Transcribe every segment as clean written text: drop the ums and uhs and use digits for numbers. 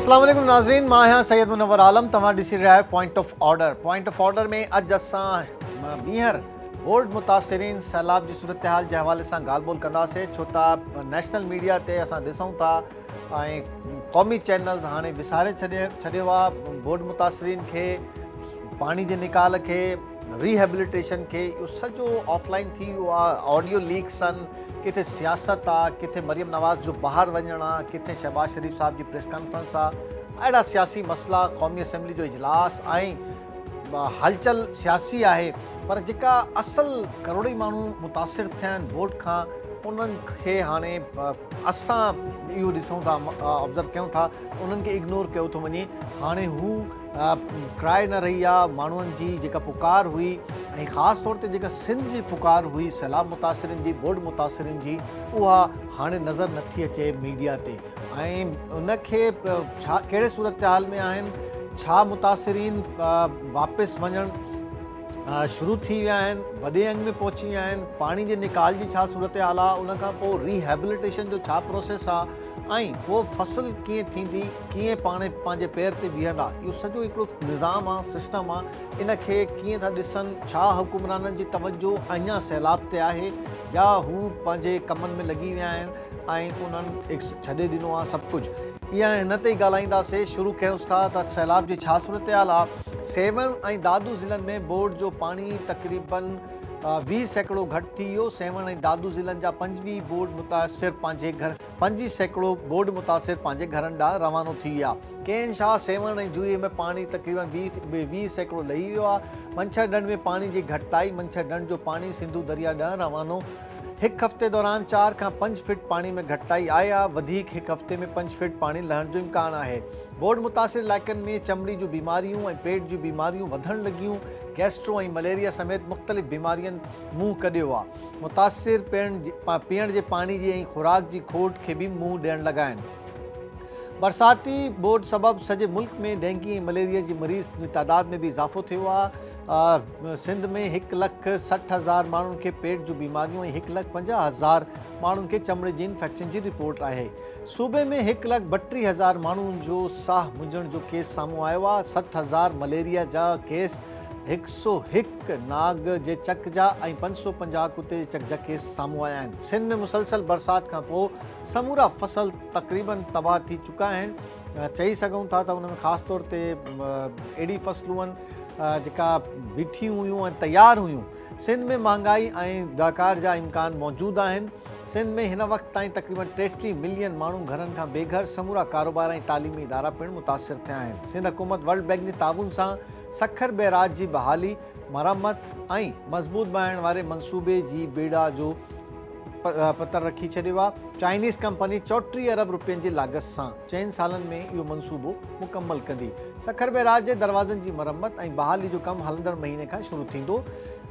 अस्सलाम वालेकुम नाज़रीन, मां आहियां सैयद मुनव्वर आलम। तव्हां ॾिसी रहिया आहियो point of order. Point of order में अॼु असां ॿीहर बोर्ड मुतासिरीन सैलाब जी सूरत हाल जे हवाले सां ॻाल्हि ॿोल कंदासीं, छो त नेशनल मीडिया ते असां ॾिसूं था ऐं क़ौमी चैनल्स हाणे विसारे छॾियो आहे बोर्ड मुतासिरीन खे, पाणी जे निकाल खे, रिहेबिलिटेशन खे। इहो सॼो ऑफलाइन थी वियो आहे। ऑडियो लीक्स आहिनि, किथे सियासत आहे, किथे मरियम नवाज़ जो ॿाहिरि वञणु आहे, किथे शहबाज शरीफ़ साहब जी प्रेस कॉन्फ्रेंस आहे। अहिड़ा सियासी मसइला, क़ौमी असैम्बली जो इजलास ऐं हलचल सियासी आहे, पर जेका असल करोड़े माण्हू मुतासिर थिया आहिनि बोर्ड खां, उन्हनि खे हाणे असां इहो ॾिसूं था, ऑब्ज़र्व कयूं था, उन्हनि खे इग्नोर कयो थो वञे। हाणे हू क्राए न रही आहे। माण्हुनि जी जेका पुकार हुई ऐं ख़ासि तौर ते जेका सिंध जी पुकार हुई सैलाब मुतासिरीन जी, बोर्ड मुतासिरीन जी, उहा हाणे नज़र नथी अचे मीडिया ते। ऐं उनखे छा कहिड़े सूरत हाल में आहिनि, छा मुतासिरीन वापसि वञणु शुरू थी विया आहिनि, वॾे अंग में पहुची विया आहिनि, पाणी जे निकाल जी छा सूरत हाल आहे, उनखां पोइ रिहेबिलिटेशन जो छा प्रोसेस आहे, ऐं पोइ फसल कीअं थींदी, कीअं पाण पंहिंजे पेर ते बीहंदा। इहो सॼो हिकिड़ो निज़ाम आहे, सिस्टम आहे। इनखे कीअं था ॾिसनि, छा हुकुमराननि जी तवजो अञा सैलाब ते आहे या हू पंहिंजे कमनि में लॻी विया आहिनि ऐं उन्हनि छॾे ॾिनो आहे सभु कुझु। इहा हिन ते ई ॻाल्हाईंदासीं। शुरू कयूंसि था त सैलाब जी छा सूरत हाल आहे। सेवन ऐं दादू ज़िलनि में बोर्ड जो पाणी तक़रीबन 20 सैकड़ो घटि थी वियो। सेवन ऐं दादू ज़िलनि जा 25 बोर्ड मुतासिर पंहिंजे घर 25 सैकड़ो बोर्ड मुतासिर पंहिंजे घरनि ॾांहुं रवानो थी विया। कंहिं छा सेवन ऐं जूए में पाणी तक़रीबन 20 सैकड़ो लही वियो आहे। मंछर ढंढ में पाणी जी घटिताई, मंछर ढंढ जो पाणी सिंधू दरिया ॾांहुं रवानो। हिकु हफ़्ते दौरान 4 खां 5 फीट पाणी में घटिताई आहे या वधीक हिकु हफ़्ते में 5 फीट पाणी लहण जो इम्कान आहे। बोर्ड मुतासिर इलाइक़नि में चमड़ी जूं बीमारियूं ऐं पेट जूं बीमारियूं वधणु लॻियूं। गैस्ट्रो ऐं मलेरिया समेत मुख़्तलिफ़ बीमारियुनि मुंहुं कढियो आहे। मुतासिर पीअण जे पाणी जी ऐं खुराक जी खोट खे बि मुंहुं ॾियणु लॻा आहिनि। बरसाती बोर्ड सबबि सॼे मुल्क में डेंगी ऐं मलेरिया जी मरीज़ जी तादाद में बि इज़ाफ़ो थियो आहे। सिंध में 1,60,000 माण्हुनि खे पेट जूं बीमारियूं ऐं 1,50,000 माण्हुनि खे चमड़े जी इंफेक्शन जी रिपोर्ट आहे। सूबे में 1,32,000 माण्हुनि जो साह मुंझण जो केस साम्हूं आयो आहे। 60,000 मलेरिया जा केस, 101 नाग जे चक जा ऐं 550 कुते जे चक जा केस साम्हूं आया आहिनि। सिंध में मुसलसल बरसाति खां पोइ समूरा फसल तक़रीबन तबाह थी चुका आहिनि। चई सघूं था त उन में ख़ासि तौर ते अहिड़ी फसलूं आहिनि जेका बीठी हुयूं ऐं तयारु हुयूं। सिंध में महांगाई ऐं ॾाकार जा इम्कान मौजूदु आहिनि। सिंध में हिन वक़्त ताईं तक़रीबन 33 मिलियन माण्हू घरनि खां बेघर, समूरा कारोबार ऐं तालीमी इदारा पिणु मुतासिर थिया आहिनि। सिंध हुकूमत वर्ल्ड बैंक जे ताउन सां सखर बैराज जी बहाली, मरम्मत ऐं मज़बूत बणाइण वारे मनसूबे जी बेड़ा जो पतर रखी छॾियो आहे। चाइनीज़ कंपनी 34 अरब रुपयनि जी लागत सां 4 सालनि में इहो मनसूबो मुकमल कंदी। सखर बैराज जे दरवाज़नि जी मरम्मत ऐं बहाली जो कमु हलंदड़ महीने खां शुरू थींदो।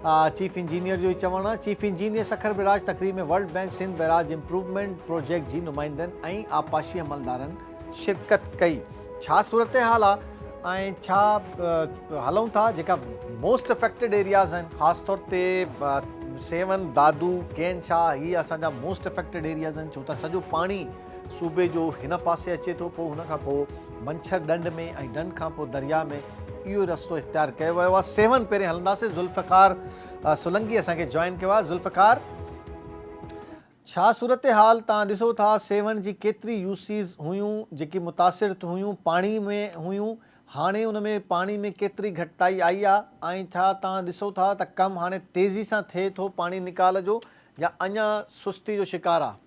चीफ इंजीनियर जो ई चवणु आहे। चीफ इंजीनियर सखर बैराज तक़रीब में world bank Sindh barrage improvement project जी नुमाइंदनि ऐं आपाशी अमलदारनि शिरकत कई। छा सूरत हाल आहे ऐं छा हलूं था, जेका मोस्ट अफेक्टेड एरियाज़ आहिनि, ख़ासि तौर ते सेवन, दादू, केन शाह, हीअ असांजा मोस्ट अफेक्टेड एरियाज़ आहिनि, छो त सॼो पाणी सूबे जो हिन पासे अचे थो। पोइ हुनखां पोइ मंछर ढंढ में ऐं ढंढ खां पोइ दरिया में इहो रस्तो इख़्तियार कयो वियो आहे। सेवन पहिरें हलंदासीं। ज़ुल्फ़िकार सोलंकी असांखे जॉइन कयो आहे। ज़ुल्फ़िकार, छा सूरत हाल तव्हां ॾिसो था? सेवन जी केतिरी यूसीज़ हुयूं जेकी मुतासिर हुयूं, पाणी में हुयूं, हाणे उन में पाणी में केतिरी घटिताई आई आहे ऐं छा तव्हां ॾिसो था त कमु हाणे तेज़ी सां थिए थो पाणी निकाल जो या अञा सुस्ती जो शिकार आहे?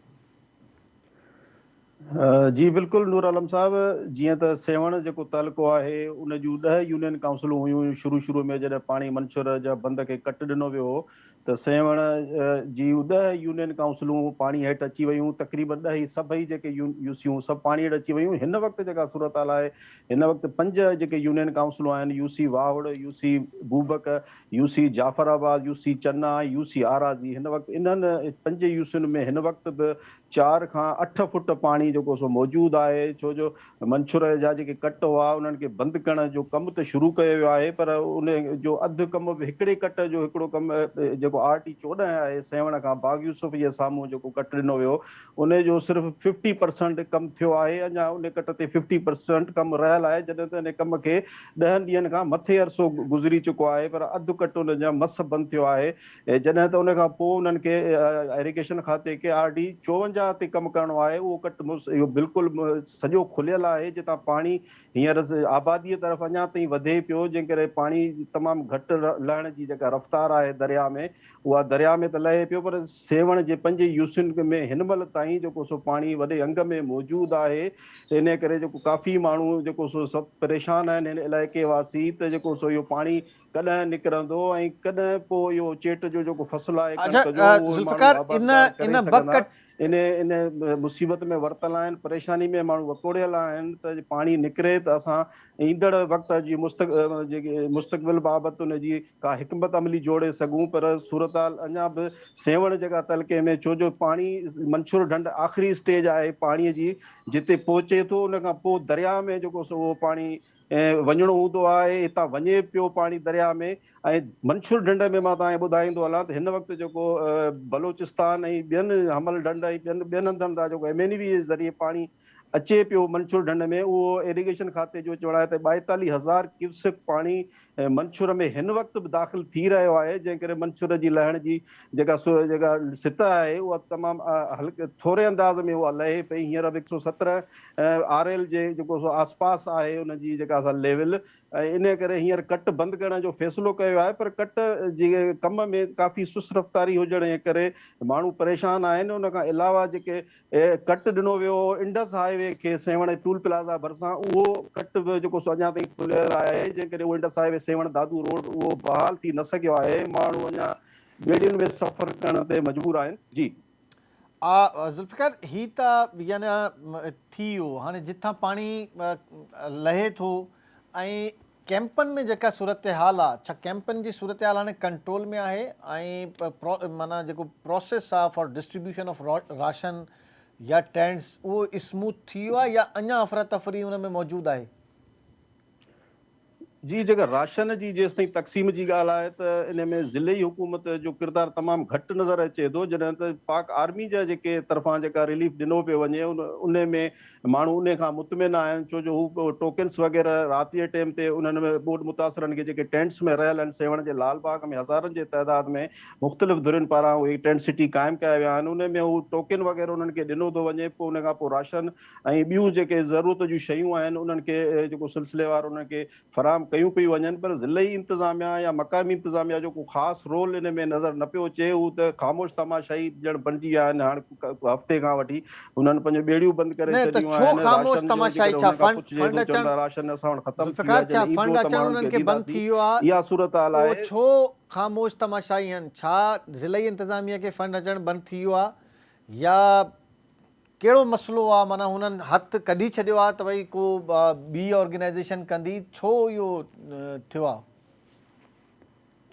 जी बिल्कुलु नूर आलम साहब, जीअं त सेवण जेको तालुको आहे उन जूं 10 यूनियन काउंसिलूं हुयूं। शुरू में जॾहिं पाणी मंछर जा बंद खे कट ॾिनो वियो हो त सेवण जी 10 यूनियन काउंसिलूं पाणी हेठि अची वियूं। तक़रीबन 10 सभई जेके यूसियूं सभु पाणी हेठि अची वियूं। हिन वक़्तु जेका सूरत हाल आहे, हिन वक़्तु 5 जेके यूनियन काउंसिलूं आहिनि, UC Wawar, UC Bubak, UC Jafarabad, UC Channa, UC Arazi, हिन वक़्तु इन्हनि 5 यूसियुनि में हिन वक़्तु बि 4 खां 8 फुट पाणी जेको सो मौजूदु आहे। छो जो मंछर जा जेके कट हुआ उन्हनि खे बंदि करण जो कमु त शुरू कयो वियो आहे, पर उन जो अधु कमु बि हिकिड़े कट जो हिकिड़ो कमु जेको जेको RT14 आहे सेवण खां बाग यूसुफ जे साम्हूं जेको कट ॾिनो वियो उन जो सिर्फ़ु 50% कमु थियो आहे। अञा उन कट ते 50% कमु रहियल आहे, जॾहिं त इन कम खे 10 ॾींहंनि खां मथे अरसो गुज़री चुको आहे, पर अधु कट उन जा मस बंदि थियो आहे। जॾहिं त उन खां पोइ उन्हनि खे इरिगेशन खाते खे RD54 ते कमु करणो आहे। उहो कट इहो बिल्कुलु सॼो खुलियल आहे, जितां पाणी हींअर आबादीअ तरफ़ अञा ताईं वधे पियो, जंहिं करे पाणी तमामु घटि लहण जी जेका रफ़्तार आहे दरिया में, उहा दरिया में त लहे पियो, पर सेवण जे 5 यूसिन में हिन महिल ताईं जेको सो पाणी वॾे अंग में मौजूदु आहे। इन करे जेको काफ़ी माण्हू जेको सो सभु परेशान आहिनि हिन इलाइक़े वासी, त जेको सो इहो पाणी कॾहिं निकिरंदो ऐं कॾहिं पोइ इहो चेट जो जेको फ़सुलु आहे कणिक जो उहो माण्हू आबादगार करे सघंदा। इन मुसीबत में वरतल आहिनि, परेशानी में माण्हू वकोड़ियल आहिनि, त पाणी निकिरे त असां ईंदड़ वक़्त जी मुस्तक़बिल बाबति उन जी का हिकमत अमली जोड़े सघूं। पर सूरताल अञा बि सेवण जॻह तलके में, छो जो पाणी मंछूर ढंढ आख़िरी स्टेज आहे पाणीअ जी, जिते पहुचे थो उन खां पोइ दरिया में जेको सो उहो पाणी वञिणो हूंदो आहे। हितां वञे पियो पाणी दरिया में, ऐं मंछूर ढंढ में मां तव्हांखे ॿुधाईंदो हलां त हिन वक़्तु जेको बलोचिस्तान ऐं ॿियनि हमल ढंढ ऐं ॿियनि हंधनि तां जेको MNV जे ज़रिए पाणी अचे पियो मंछूर ढंढ में, उहो इरिगेशन खाते जो चवणु आहे त 42,000 क्यूसेक पाणी मंछूर में हिन वक़्तु बि दाख़िल थी रहियो आहे, जंहिं करे मंछूर जी लहण जी जेका सित आहे उहा तमामु हल्के थोरे अंदाज़ में उहा लहे पई। हींअर बि 117 RL जे जेको सो आसपास आहे उनजी जेका लेवल, ऐं इन करे हींअर कट बंदि करण जो फ़ैसिलो कयो आहे। पर कट जे कम में काफ़ी सुस्त रफ़्तारी हुजण जे करे माण्हू परेशान आहिनि। उन खां अलावा जेके कट ॾिनो वियो इंडस हाईवे खे सेवण टूल प्लाज़ा भरिसां, उहो कट बि जेको सो अञा ताईं खुलियल आहे, जंहिं करे उहो इंडस हाईवे सेवण दादू रोड उहो बहाल थी न सघियो आहे। माण्हू अञा ॿेड़ियुनि में सफ़र करण ते मजबूर आहिनि। जी ज़ुल्फ़िकार, ही त यानी थी वियो, हाणे जिथां पाणी लहे थो ऐं कैंपनि में जेका सूरत हाल आहे, छा कैंपनि जी सूरत हाल हाणे कंट्रोल में आहे ऐं माना जेको प्रोसेस आहे फॉर डिस्ट्रीब्यूशन ऑफ राशन या टेंट्स उहो स्मूथ थी वियो आहे या अञा अफ़रा तफ़री हुन में मौजूदु आहे? जी, जेका राशन जी जेसि ताईं तक़सीम जी ॻाल्हि आहे त इन में ज़िले हुकूमत जो किरदारु तमामु घटि नज़र अचे थो, जॾहिं त पाक आर्मी जा जेके तरफ़ां जेका रिलीफ ॾिनो पियो वञे उन में माण्हू उन खां मुतमिन आहिनि, छो जो हू टोकन्स वग़ैरह राति जे टाइम ते उन्हनि में ॿोॾि मुतासिरनि खे जेके टेंट्स में रहियल आहिनि सेवण जे लालबाग में हज़ारनि जे तइदाद में मुख़्तलिफ़ धुरियुनि पारां उहे टेंट सिटी क़ाइमु कया विया आहिनि। उन में हू टोकन वग़ैरह उन्हनि खे ॾिनो थो वञे, पोइ उन खां पोइ राशन ऐं ॿियूं जेके ज़रूरत जूं शयूं आहिनि उन्हनि खे जेको सिलसिलेवार उन्हनि खे फराहम कयूं पियूं वञनि। पर ज़िलई इंतिज़ामिया या मक़ामी इंतिज़ामिया जो को ख़ासि रोल इन में नज़र न पियो अचे। हू त ख़ामोश तमाशाई ॼण बणिजी विया आहिनि। हाणे हफ़्ते खां वठी हुननि पंहिंजूं ॿेड़ियूं बंदि करे छॾियूं आहिनि। राशन असां वटि ख़तमु थी वियो आहे, फंड अचणु उन्हनि खे बंदि थी वियो आहे, इहा सूरत हाल आहे। छो ख़ामोश तमाशाई आहिनि? छा ज़िलई इंतिज़ामिया खे फंड अचणु बंदि थी वियो आहे या कहिड़ो मसइलो आहे? माना हुननि हथु कढी छॾियो आहे त भई को ॿी ऑर्गेनाइज़ेशन कंदी, छो इहो थियो आहे?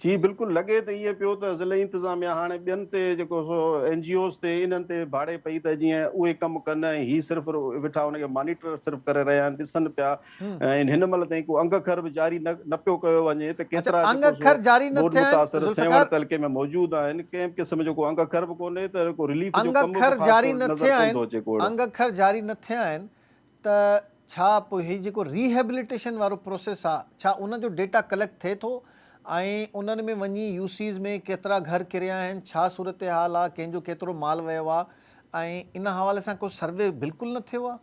जी बिल्कुलु लॻे त ईअं पियो त ज़िले इंतिज़ामिया हाणे ॿियनि ते जेको सो NGOs ते इन्हनि ते भाड़े पई त जीअं उहे कमु कनि ऐं ही सिर्फ़ु वेठा हुनखे मॉनिटर सिर्फ़ु करे रहिया आहिनि, ॾिसनि पिया। ऐं हिन महिल ताईं को अंग अखर बि जारी न पियो कयो वञे त केतिरा मुतासिर सेवण तलके में मौजूदु आहिनि, कंहिं क़िस्म जो को अंग अखर बि कोन्हे त को रिलीफ जो कम बि जारी न थिया आहिनि। अंग अखर जारी न थिया आहिनि त छा पोइ ही जेको रिहेबिलिटेशन वारो प्रोसेस आहे, छा उनजो डेटा कलेक्ट थिए थो ऐं उन्हनि में वञी UCs में केतिरा घर किरिया आहिनि, छा सूरत हाल आहे, कंहिंजो केतिरो माल वियो आहे ऐं इन हवाले सां को सर्वे बिल्कुलु न थियो आहे?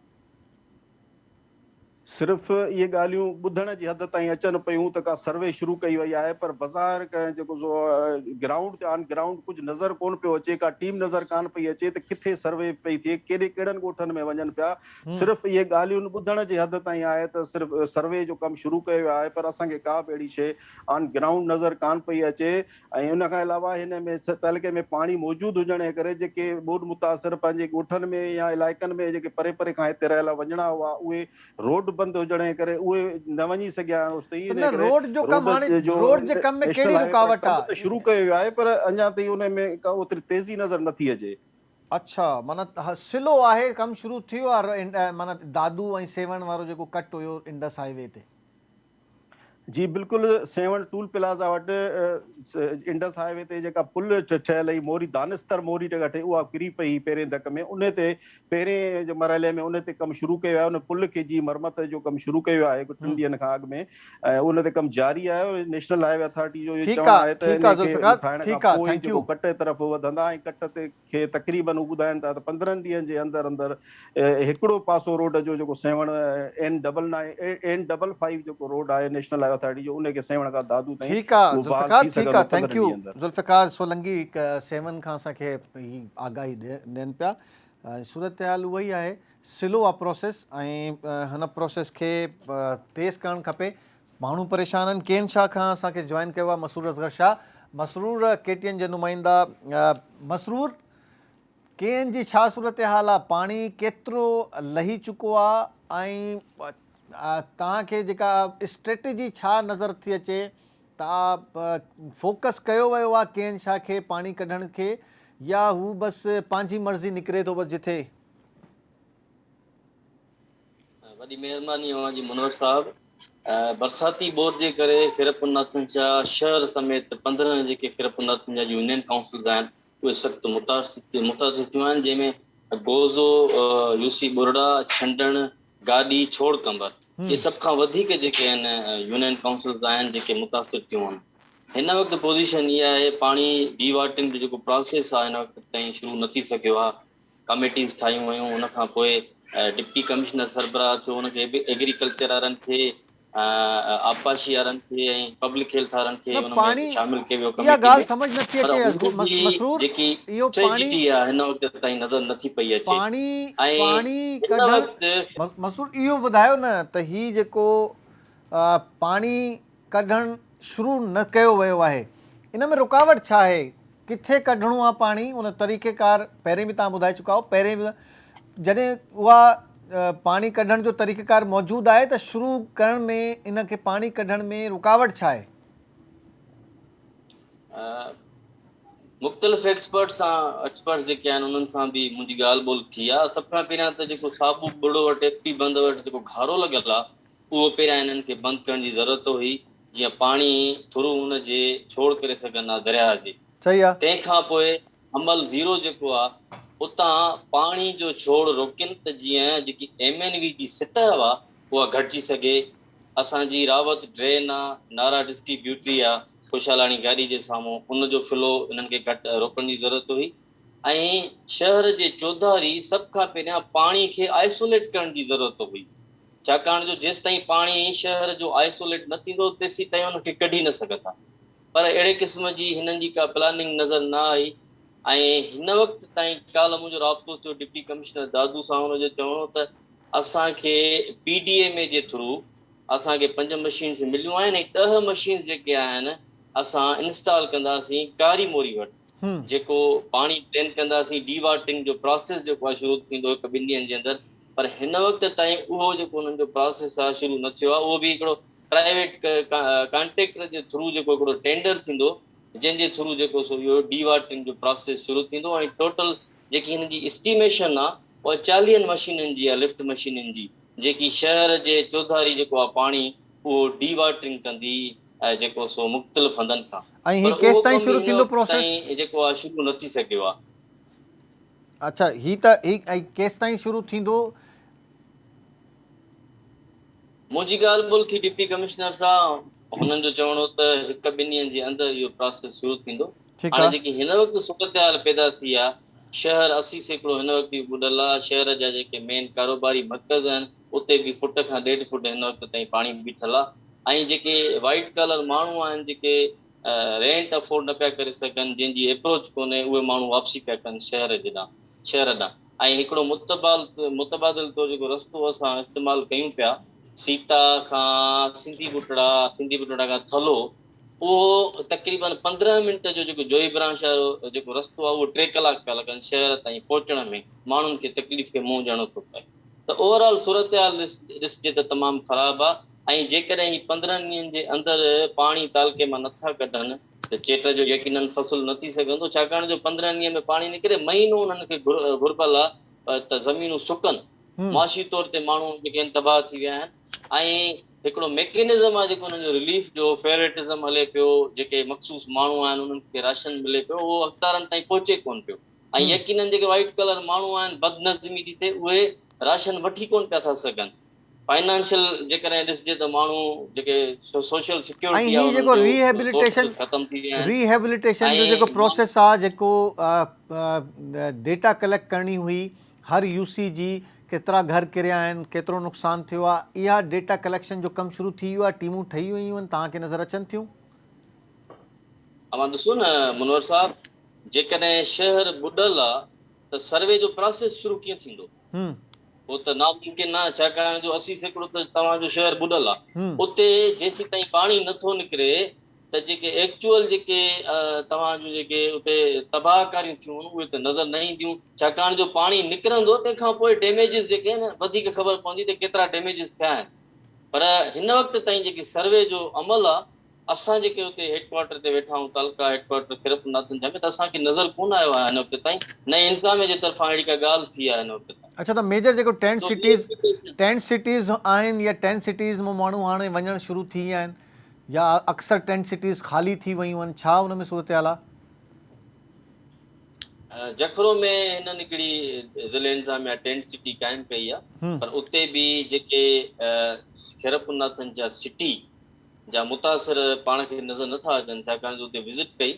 सिर्फ़ु इहे ॻाल्हियूं ॿुधण जी हद ताईं अचनि पियूं त का सर्वे शुरू कई वई आहे, पर बाज़ार जेको ग्राउंड ते ऑन ग्राउंड कुझु नज़र कोन पियो अचे, का टीम नज़र कान पई अचे त किथे सर्वे पई थिए, कहिड़नि ॻोठनि में वञनि पिया। सिर्फ़ु इहे ॻाल्हियूं ॿुधण जी हद ताईं आहे त सिर्फ़ु सर्वे जो कमु शुरू कयो आहे, पर असांखे का बि अहिड़ी शइ ऑन ग्राउंड नज़र कान पई अचे। ऐं उन खां अलावा हिन में तलके में पाणी मौजूदु हुजण जे करे जेके ॿोॾि मुतासिर पंहिंजे ॻोठनि में या इलाइक़नि में जेके परे परे खां हिते रहियल वञणा हुआ, उहे रोड बंदि हुजण जे करे उहे न वञी सघिया। रोड जे कम में कहिड़ी रुकावट आहे? शुरू कयो वियो आहे पर अञा ताईं उन में का ओतिरी तेज़ी नज़र नथी अचे। अच्छा, माना सिलो आहे, कमु शुरू थी वियो आहे, माना दादू ऐं सेवण वारो जेको कट हुयो इंडस हाईवे ते? जी बिल्कुल, सेवन टूल प्लाज़ा वटि इंडस हाईवे ते जेका पुल ठहियल हुई मोरी दानिस्तर मोरी जेका ठही उहा किरी पई पहिरें धक में। उन ते पहिरें जे मरहले में उन ते कमु शुरू कयो आहे। उन पुल खे जी मरमत जो कमु शुरू कयो आहे टिनि ॾींहंनि खां अॻु में, ऐं उन ते कमु जारी आहे। नेशनल हाईवे अथॉरिटी जो इहो चवणु आहे त इन खे ज़ुल्फ़िकार, ठाहिण खां ठीक है, पोइ थैंक जेको यू। कट तरफ़ वधंदा ऐं कट ते खे तक़रीबन हू ॿुधाइनि था त 15 ॾींहंनि जे अंदरि अंदरि हिकिड़ो पासो रोड जो जेको सेवन N55 जेको रोड आहे नेशनल हाईवे अथॉरिटी जो, उनखे सेवन खां दादू ताईं ठीक है उहो बहाल ज़ुल्फ़िकार, थी ठीक है, सघंदो थैंक 15 यू। ॾींहं अंदरि। ज़ुल्फ़िकार सोलंकी सेवन खां असांखे ही आगाही ॾियनि पिया। सूरत हाल उहा ई आहे, स्लो आहे प्रोसेस, ऐं हिन प्रोसेस खे तेज़ करणु खपे। माण्हू परेशान आहिनि। केन शाह खां असांखे जॉइन कयो आहे मसरूर असगर शाह। मसरूर KTN जे नुमाइंदा। मसरूर, केन जी छा सूरत हाल आहे? पाणी केतिरो लही चुको आहे ऐं तव्हांखे जेका स्ट्रेटेजी छा नज़र थी अचे? तव्हां फोकस कयो वियो आहे केन शाह खे पाणी कढण खे, या हू बसि पंहिंजी मर्ज़ी निकिरे थो बसि जिथे? वॾी महिरबानी अवां जी मनोहर साहब। बरसाती बोर जे करे खिरपुनाथन जा शहर समेत 15 जेके खिरपुनाथन जा यूनियन काउंसिल्स आहिनि उहे सख़्तु मुतासिर थियूं आहिनि, जंहिंमें गोज़ो, यूसी बुरड़ा, छंडण, गाॾी, छोड़ कंबर, इहे सभ खां वधीक जेके आहिनि यूनियन काउंसिल्स आहिनि जेके मुतासिर थियूं आहिनि। हिन वक़्तु पोज़ीशन इहा आहे, पाणी डी वाटरिंग जो जेको प्रोसेस आहे हिन वक़्तु ताईं शुरू न थी सघियो आहे। कमेटीज़ ठाहियूं वयूं, हुन खां पोइ डिप्टी कमिश्नर सरबराह थियो, हुनखे एग्रीकल्चर वारनि खे, आपाशी वारनि खे ऐं पब्लिक हेल्थ वारनि खे हुन में शामिल कयो वियो इहा कमेटी ॻाल्हि में। समझ नथी पर अचे उनजी मसरूर, जेकी इहो स्ट्रेटजी आहे हिन वक़्तु ताईं नज़र नथी पई अचे। ऐं पाणी हिन कढण, वक़्तु मसरूर इहो ॿुधायो न त ही जेको पाणी कढणु शुरू न कयो वियो आहे, इन में रुकावट छा आहे? किथे कढणो आहे पाणी? उन तरीक़ेकार पहिरें बि तव्हां ॿुधाए चुका आहियो। पहिरें बि जॾहिं उहा पाणी कढण जो तरीक़ेकार मौजूदु आहे त शुरू करण में इन खे पाणी कढण में रुकावट छा आहे? मुख़्तलिफ़ एक्सपर्ट्स जेके आहिनि उन्हनि सां बि मुंहिंजी ॻाल्हि ॿोल थी आहे। सभ खां पहिरियां त जेको साबू बुड़ो वटि एपी बंद वटि जेको घारो लॻियल आहे उहो पहिरियां हिननि खे बंदि करण जी ज़रूरत हुई, जीअं पाणी थ्रू हुन जे छोड़ करे सघनि दरिया जे। सही आहे। तंहिंखां पोइ अमल ज़ीरो जेको आहे उतां पाणी जो छोड़ रोकनि त जीअं जेकी MNV जी सतह आहे उहा घटिजी सघे। असांजी रावत ड्रेन आहे, नारा डिस्ट्रीब्यूटरी आहे खुशालाणी गाॾी जे साम्हूं, उनजो फ्लो हिननि खे घटि रोकण जी ज़रूरत हुई। ऐं शहर जे चौधारी सभ खां पहिरियां पाणी खे आइसोलेट करण जी ज़रूरत हुई, छाकाणि जो जेसि ताईं पाणी शहर जो आइसोलेट न थींदो तेसि ताईं हुनखे कढी न सघंदा। पर अहिड़े क़िस्म जी हिननि जी का प्लानिंग नज़र न आई। ऐं हिन वक़्तु ताईं काल्ह मुंहिंजो राब्तो थियो डिप्टी कमिश्नर दादू सां, हुनजो चवणो त असांखे PDMA जे थ्रू असांखे 5 मशीन्स मिलियूं आहिनि ऐं 10 मशीन्स जेके आहिनि असां इंस्टॉल कंदासीं कारी मोरी वटि, जेको पाणी ड्रेन कंदासीं। डी वाटरिंग जो प्रोसेस जेको आहे शुरू थींदो 1-2 ॾींहंनि जे अंदरि। पर हिन वक़्तु ताईं उहो जेको हुननि जो प्रोसेस आहे शुरू न थियो आहे। उहो बि हिकिड़ो प्राइवेट कॉन्ट्रेक्टर जे थ्रू जेको हिकिड़ो टेंडर थींदो, जंहिंजे थ्रू जेको सो इहो डी वाटरिंग जो प्रोसेस शुरू थींदो। ऐं टोटल जेकी हिन जी एस्टिमेशन आहे उहा 40 मशीननि जी आहे, लिफ्ट मशीननि जी, जेकी शहर जे चौधारी जेको आहे पाणी उहो डी वाटरिंग कंदी जेको सो मुख़्तलिफ़ हंधनि खां। ऐं पर ही उहो केसि ताईं कमु शुरू हिन थींदो वक़्तु प्रोसेस? ताईं जेको आहे शुरू न थी सघियो आहे। अच्छा, ही त ही केसि ताईं शुरू थींदो? मुंहिंजी ॻाल्हि ॿोल थी डिप्टी कमिश्नर सां, हुननि जो चवणो त 1-2 ॾींहंनि जे अंदरि इहो प्रोसेस शुरू थींदो। ठीकु हाणे आहे। जेकी हिन वक़्तु सूरत हाल पैदा थी आहे, शहर 80% हिन वक़्तु ॿुॾल आहे। शहर जा जेके मेन कारोबारी मर्कज़ आहिनि उते बि फुट खां 1.5 फुट हिन वक़्तु ताईं पाणी बीठल आहे। ऐं जेके वाइट कलर माण्हू आहिनि जेके रेंट अफोर्ड न पिया करे सघनि, जंहिंजी अप्रोच कोन्हे, उहे माण्हू वापसी पिया कनि शहर ॾांहुं। ऐं हिकिड़ो मुतबादिल तौर जेको रस्तो असां इस्तेमालु कयूं पिया सीता खां सिंधी बुटड़ा खां थलो, उहो तक़रीबन 15 मिंट जो जेको जोई ब्रांच जेको रस्तो आहे उहो 3 कलाक पिया लॻनि शहर ताईं पहुचण में। माण्हुनि खे तकलीफ़ खे मुंहुं ॾियणो थो पए। त ओवरऑल सूरत हाल ॾिसजे त तमामु ख़राबु आहे। ऐं जेकॾहिं ही 15 ॾींहंनि जे अंदरि पाणी तालके मां नथा कढनि त चेट जो यकीनन फ़सुलु न थी सघंदो, छाकाणि जो 15 ॾींहं में पाणी निकिरे, महीनो उन्हनि खे घुर्बल आहे त ज़मीनूं सुकनि। माशी तौर ते माण्हू जेके आहिनि तबाह थी विया आहिनि। ऐं हिकिड़ो मैकेनिज़म आहे जेको हुननि जो रिलीफ जो फेवरेटिज़म हले पियो, जेके मख़सूस माण्हू आहिनि उन्हनि खे राशन मिले पियो, उहो अख़्तारनि ताईं पहुचे कोन पियो। ऐं यकीननि जेके वाइट कलर माण्हू आहिनि बदनज़मी थी थिए, उहे राशन वठी कोन पिया था सघनि। फाइनेंशियल जेकॾहिं ॾिसजे त माण्हू जेके सोशल ऐं सिक्योरिटी ही आहे जेको उन्हनि जो रिहेबिलिटेशन सोर्सिस ख़तम थी विया आहिनि। रिहेबिलिटेशन जो जेको प्रोसेस आहे, जेको डेटा कलेक्ट करणी हुई हर यूसी जी, केतिरा घर किरिया आहिनि, केतिरो नुक़सानु थियो आहे, इहा डेटा कलेक्शन जो कमु शुरू थी वियो आहे, टीमूं ठही वयूं आहिनि, तव्हांखे नज़र अचनि थियूं? अमां ॾिसो न मुनवर साहब, जेकॾहिं शहर ॿुॾल आहे त सर्वे जो प्रोसेस शुरू कीअं थींदो? उहो त नामुमकिन आहे, छाकाणि जो 80% त तव्हांजो शहर ॿुॾल आहे। उते जेसीं ताईं पाणी नथो निकिरे त जेके एक्चुअल जेके तव्हांजो जेके उते तबाहकारियूं थियूं उहे त नज़र न ईंदियूं, छाकाणि जो पाणी निकिरंदो तंहिंखां पोइ डैमेजिस जेके आहिनि वधीक ख़बर पवंदी त केतिरा डैमेजिस थिया आहिनि। पर हिन वक़्त ताईं जेकी सर्वे जो अमल आहे, असां जेके हुते हेडक्वार्टर ते वेठा आहियूं, तालका हेडक्वार्टर खिरपनाथन जा में, त असांखे नज़र कोन आयो आहे हिन वक़्त ताईं, न इंतज़ामिया जे तरफ़ां अहिड़ी का ॻाल्हि थी आहे हिन वक़्त ताईं। अच्छा, त मेजर जेको 10 सिटीज़ आहिनि, या 10 सिटीज़ मां माण्हू हाणे वञणु शुरू थी विया आहिनि, या अक्सर 10 सिटीज़ ख़ाली थी वयूं आहिनि, छा हुन में सूरत हाल आहे? जखरो में हिननि हिकिड़ी ज़िले इंतिज़ामिया टेंट सिटी क़ाइमु कई आहे, पर उते बि जेके खिरपनाथन जा सिटी जा मुतासिर पाण खे नज़र नथा अचनि, छाकाणि जो उते विज़िट कई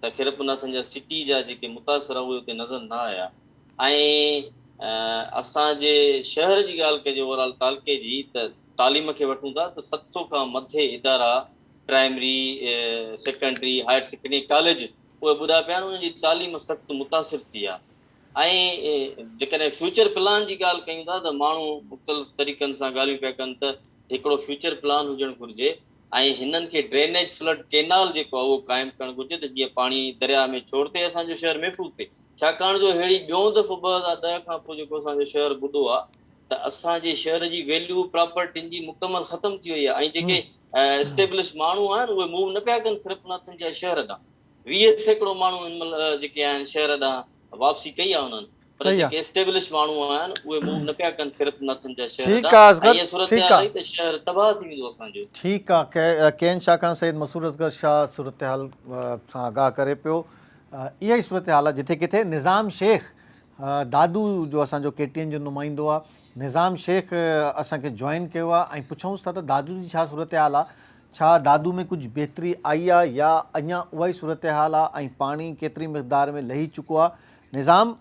त खिरपनाथन जा सिटी जा जेके मुतासिर उहे उते नज़र न आया। ऐं असांजे शहर जी ॻाल्हि कजे, ओवरऑल तालके जी, त तालीम खे वठूं था त 700 खां मथे इदारा, primary, secondary, higher secondary, colleges, उहे ॿुधा पिया आहिनि, उन्हनि जी तालीम सख़्तु मुतासिर थी आहे। ऐं जेकॾहिं फ्यूचर प्लान जी ॻाल्हि कयूं था त माण्हू मुख़्तलिफ़ तरीक़नि सां ॻाल्हियूं पिया कनि त हिकिड़ो फ्यूचर प्लान हुजणु घुरिजे, ऐं हिननि खे ड्रेनेज फ्लड केनाल जेको आहे उहो क़ाइमु करणु घुरिजे, त जीअं पाणी दरिया में छोड़ते असांजो शहर महफ़ूज़ थिए। छाकाणि जो अहिड़ी ॿियों दफ़ो 2010 खां पोइ जेको असांजो शहर ॿुॾो आहे, त असांजे शहर जी वैल्यू प्रॉपर्टियुनि जी मुकमल ख़तम थी वई आहे। ऐं जेके एस्टेब्लिश माण्हू आहिनि उहे मूव न पिया कनि खिरपनाथन जा शहर ॾांहुं। 20% माण्हू हिन महिल जेके आहिनि शहर ॾांहुं वापसी कई आहे उन्हनि, पर जेके एस्टेब्लिश माण्हू आहिनि उहे मूव न पिया कनि खिरपनाथन जा शहर ॾांहुं। ऐं इहा सूरत हाल रही त शहर तबाह थी वेंदो असांजो। ठीकु आहे, केन शाह सैयद मसूर असगर शाह सूरत हाल सां आगाह करे पियो। इहा ई सूरत हाल आहे जिथे किथे निज़ाम शेख दादू जो असांजो KTN जो नुमाइंदो आहे, निज़ाम शेख असांखे जॉइन कयो आहे, ऐं पुछूंसि था त दादू जी छा सूरत हाल आहे, छा दादू में कुझु बहितरी आई आहे या अञा उहा ई सूरत हाल आहे, ऐं पाणी केतिरी मिक़दार में लही चुको आहे। निज़ाम,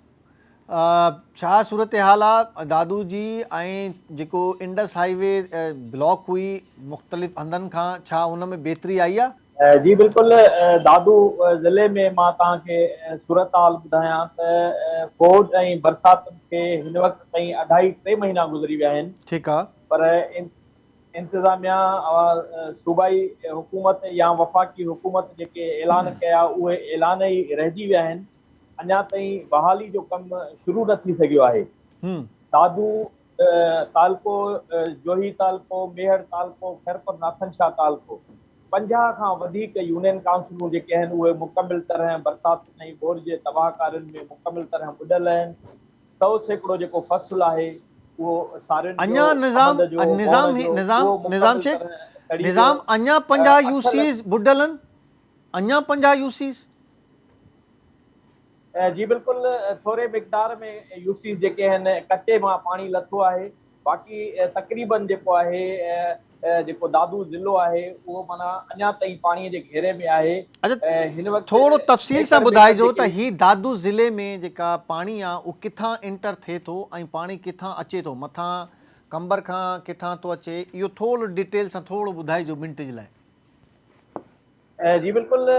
छा सूरत हाल आहे दादू जी, ऐं जेको इंडस हाईवे ब्लॉक हुई मुख़्तलिफ़ हंधनि खां, छा उन में बहितरी आई आहे? जी बिल्कुलु, दादू ज़िले में मां तव्हांखे सूरत हाल ॿुधायां त कोविड ऐं बरसातुनि खे हिन वक़्त ताईं 2.5-3 महीना गुज़री विया आहिनि। ठीकु आहे, पर इंतिज़ामिया, सूबाई हुकूमत या वफ़ाक़ी हुकूमत जेके ऐलान कया उहे ऐलान ई रहिजी विया आहिनि। अञा ताईं बहाली जो कमु शुरू न थी सघियो आहे। दादू तालको, जोही तालको, मेहर तालको, खैरपनाथन शाह तालको, 50 खां वधीक यूनियन काउंसिलूं जेके आहिनि उहे मुकमिल तरह बरसाति ऐं बोर जे तबाहकारियुनि में मुकमिल तरह ॿुॾल आहिनि। 100% जेको फ़सुलु आहे उहो सारियुनि अञा निज़ाम अञा 50 यूसीज़ ॿुॾल आहिनि, अञा 50 यूसीज़? जी बिल्कुलु, थोरे मिक़दार में यूसीज़ जेके आहिनि कचे मां पाणी लथो आहे। बाक़ी तक़रीबन जेको आहे जेको दादू ज़िलो आहे उहो माना अञा ताईं पाणीअ जे घेरे में आहे। हिन वक़्तु थोरो तफ़सील सां ॿुधाइजो त ही दादू ज़िले में जेका पाणी आहे उहो किथां एंटर थिए थो ऐं पाणी किथां अचे थो, मथां कंबर खां किथां थो अचे, इहो थोरो डिटेल सां थोरो ॿुधाइजो मिंट जे लाइ। जी बिल्कुलु,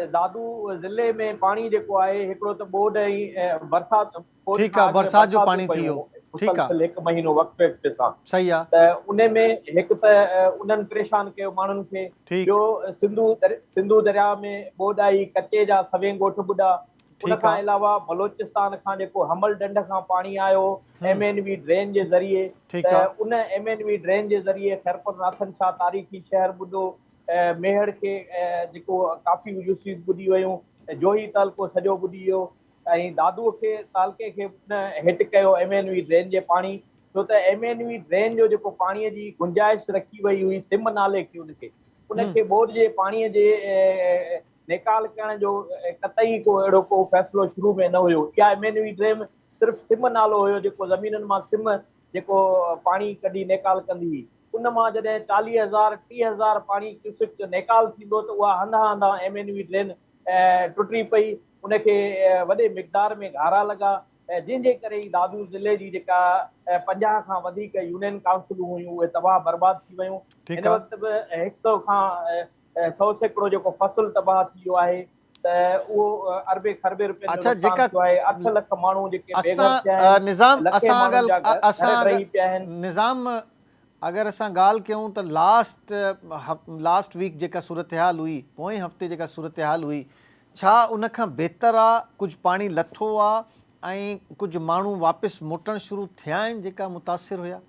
दादू ज़िले में पाणी जेको आहे हिकिड़ो त ॿोॾ ऐं बरसाति, ठीकु आहे, बरसाति जो पाणी थी वियो, ठीकु आहे, 1 महीनो वक़्फ़े सां, सही आहे, त उन में हिकु त उन्हनि परेशान कयो माण्हुनि खे। ॿियो सिंधू दरिया में ॿोॾ आई, कचे जा सवें ॻोठ ॿुॾा। उन खां अलावा बलोचिस्तान खां जेको हमल ढंढ खां पाणी आयो MNV ड्रेन जे ज़रिए, त उन MNV ड्रेन जे ज़रिए खैरपनाथन शाह तारीख़ी शहर ॿुॾो, मेहर खे जेको काफ़ी यूसीज़ ॿुॾी वियूं, जोही तालको सॼो ॿुॾी वियो, ऐं दादूअ खे तालके खे हिट कयो MNV ड्रेन जे पाणी। छो त MNV ड्रेन जो जेको पाणीअ जी गुंजाइश रखी वई हुई सिम नाले खे उनखे बोर्ड जे पाणीअ जे निकाल करण जो कतई को अहिड़ो को फ़ैसिलो शुरू में न हुयो। इहा MNV ड्रेन सिर्फ़ु सिम नालो हुयो जेको ज़मीनुनि मां सिम जेको पाणी कढी निकाल कंदी हुई। उन मां जॾहिं 40,000 30,000 पाणी क्यूसिक जो निकाल थींदो त उहा हंधा हंधा MNV ड्रेन टुटी पई, उनखे वॾे मिक़दार में घारा लॻा, जंहिंजे करे ई दादू ज़िले जी जेका 50 खां वधीक यूनियन काउंसिलूं हुयूं उहे तबाह बर्बाद थी वियूं। हिन वक़्तु बि 100 खां 100 सैकड़ो जेको फ़सुलु तबाह थी वियो आहे, त उहो अरबे खरबे रुपयनि जो नुक़सान थियो आहे। 8 लख माण्हू जेके बेघर थिया आहिनि, निज़ाम लखे माण्हुनि जा घर रही पिया आहिनि। निज़ाम अगर असां ॻाल्हि कयूं त लास्ट वीक जेका सूरत हाल हुई, पोएं हफ़्ते जेका सूरत हाल हुई, छा उन खां बहितर आहे? कुझु पाणी लथो आहे ऐं कुझु माण्हू वापसि मोटणु शुरू थिया आहिनि जेका मुतासिर हुया?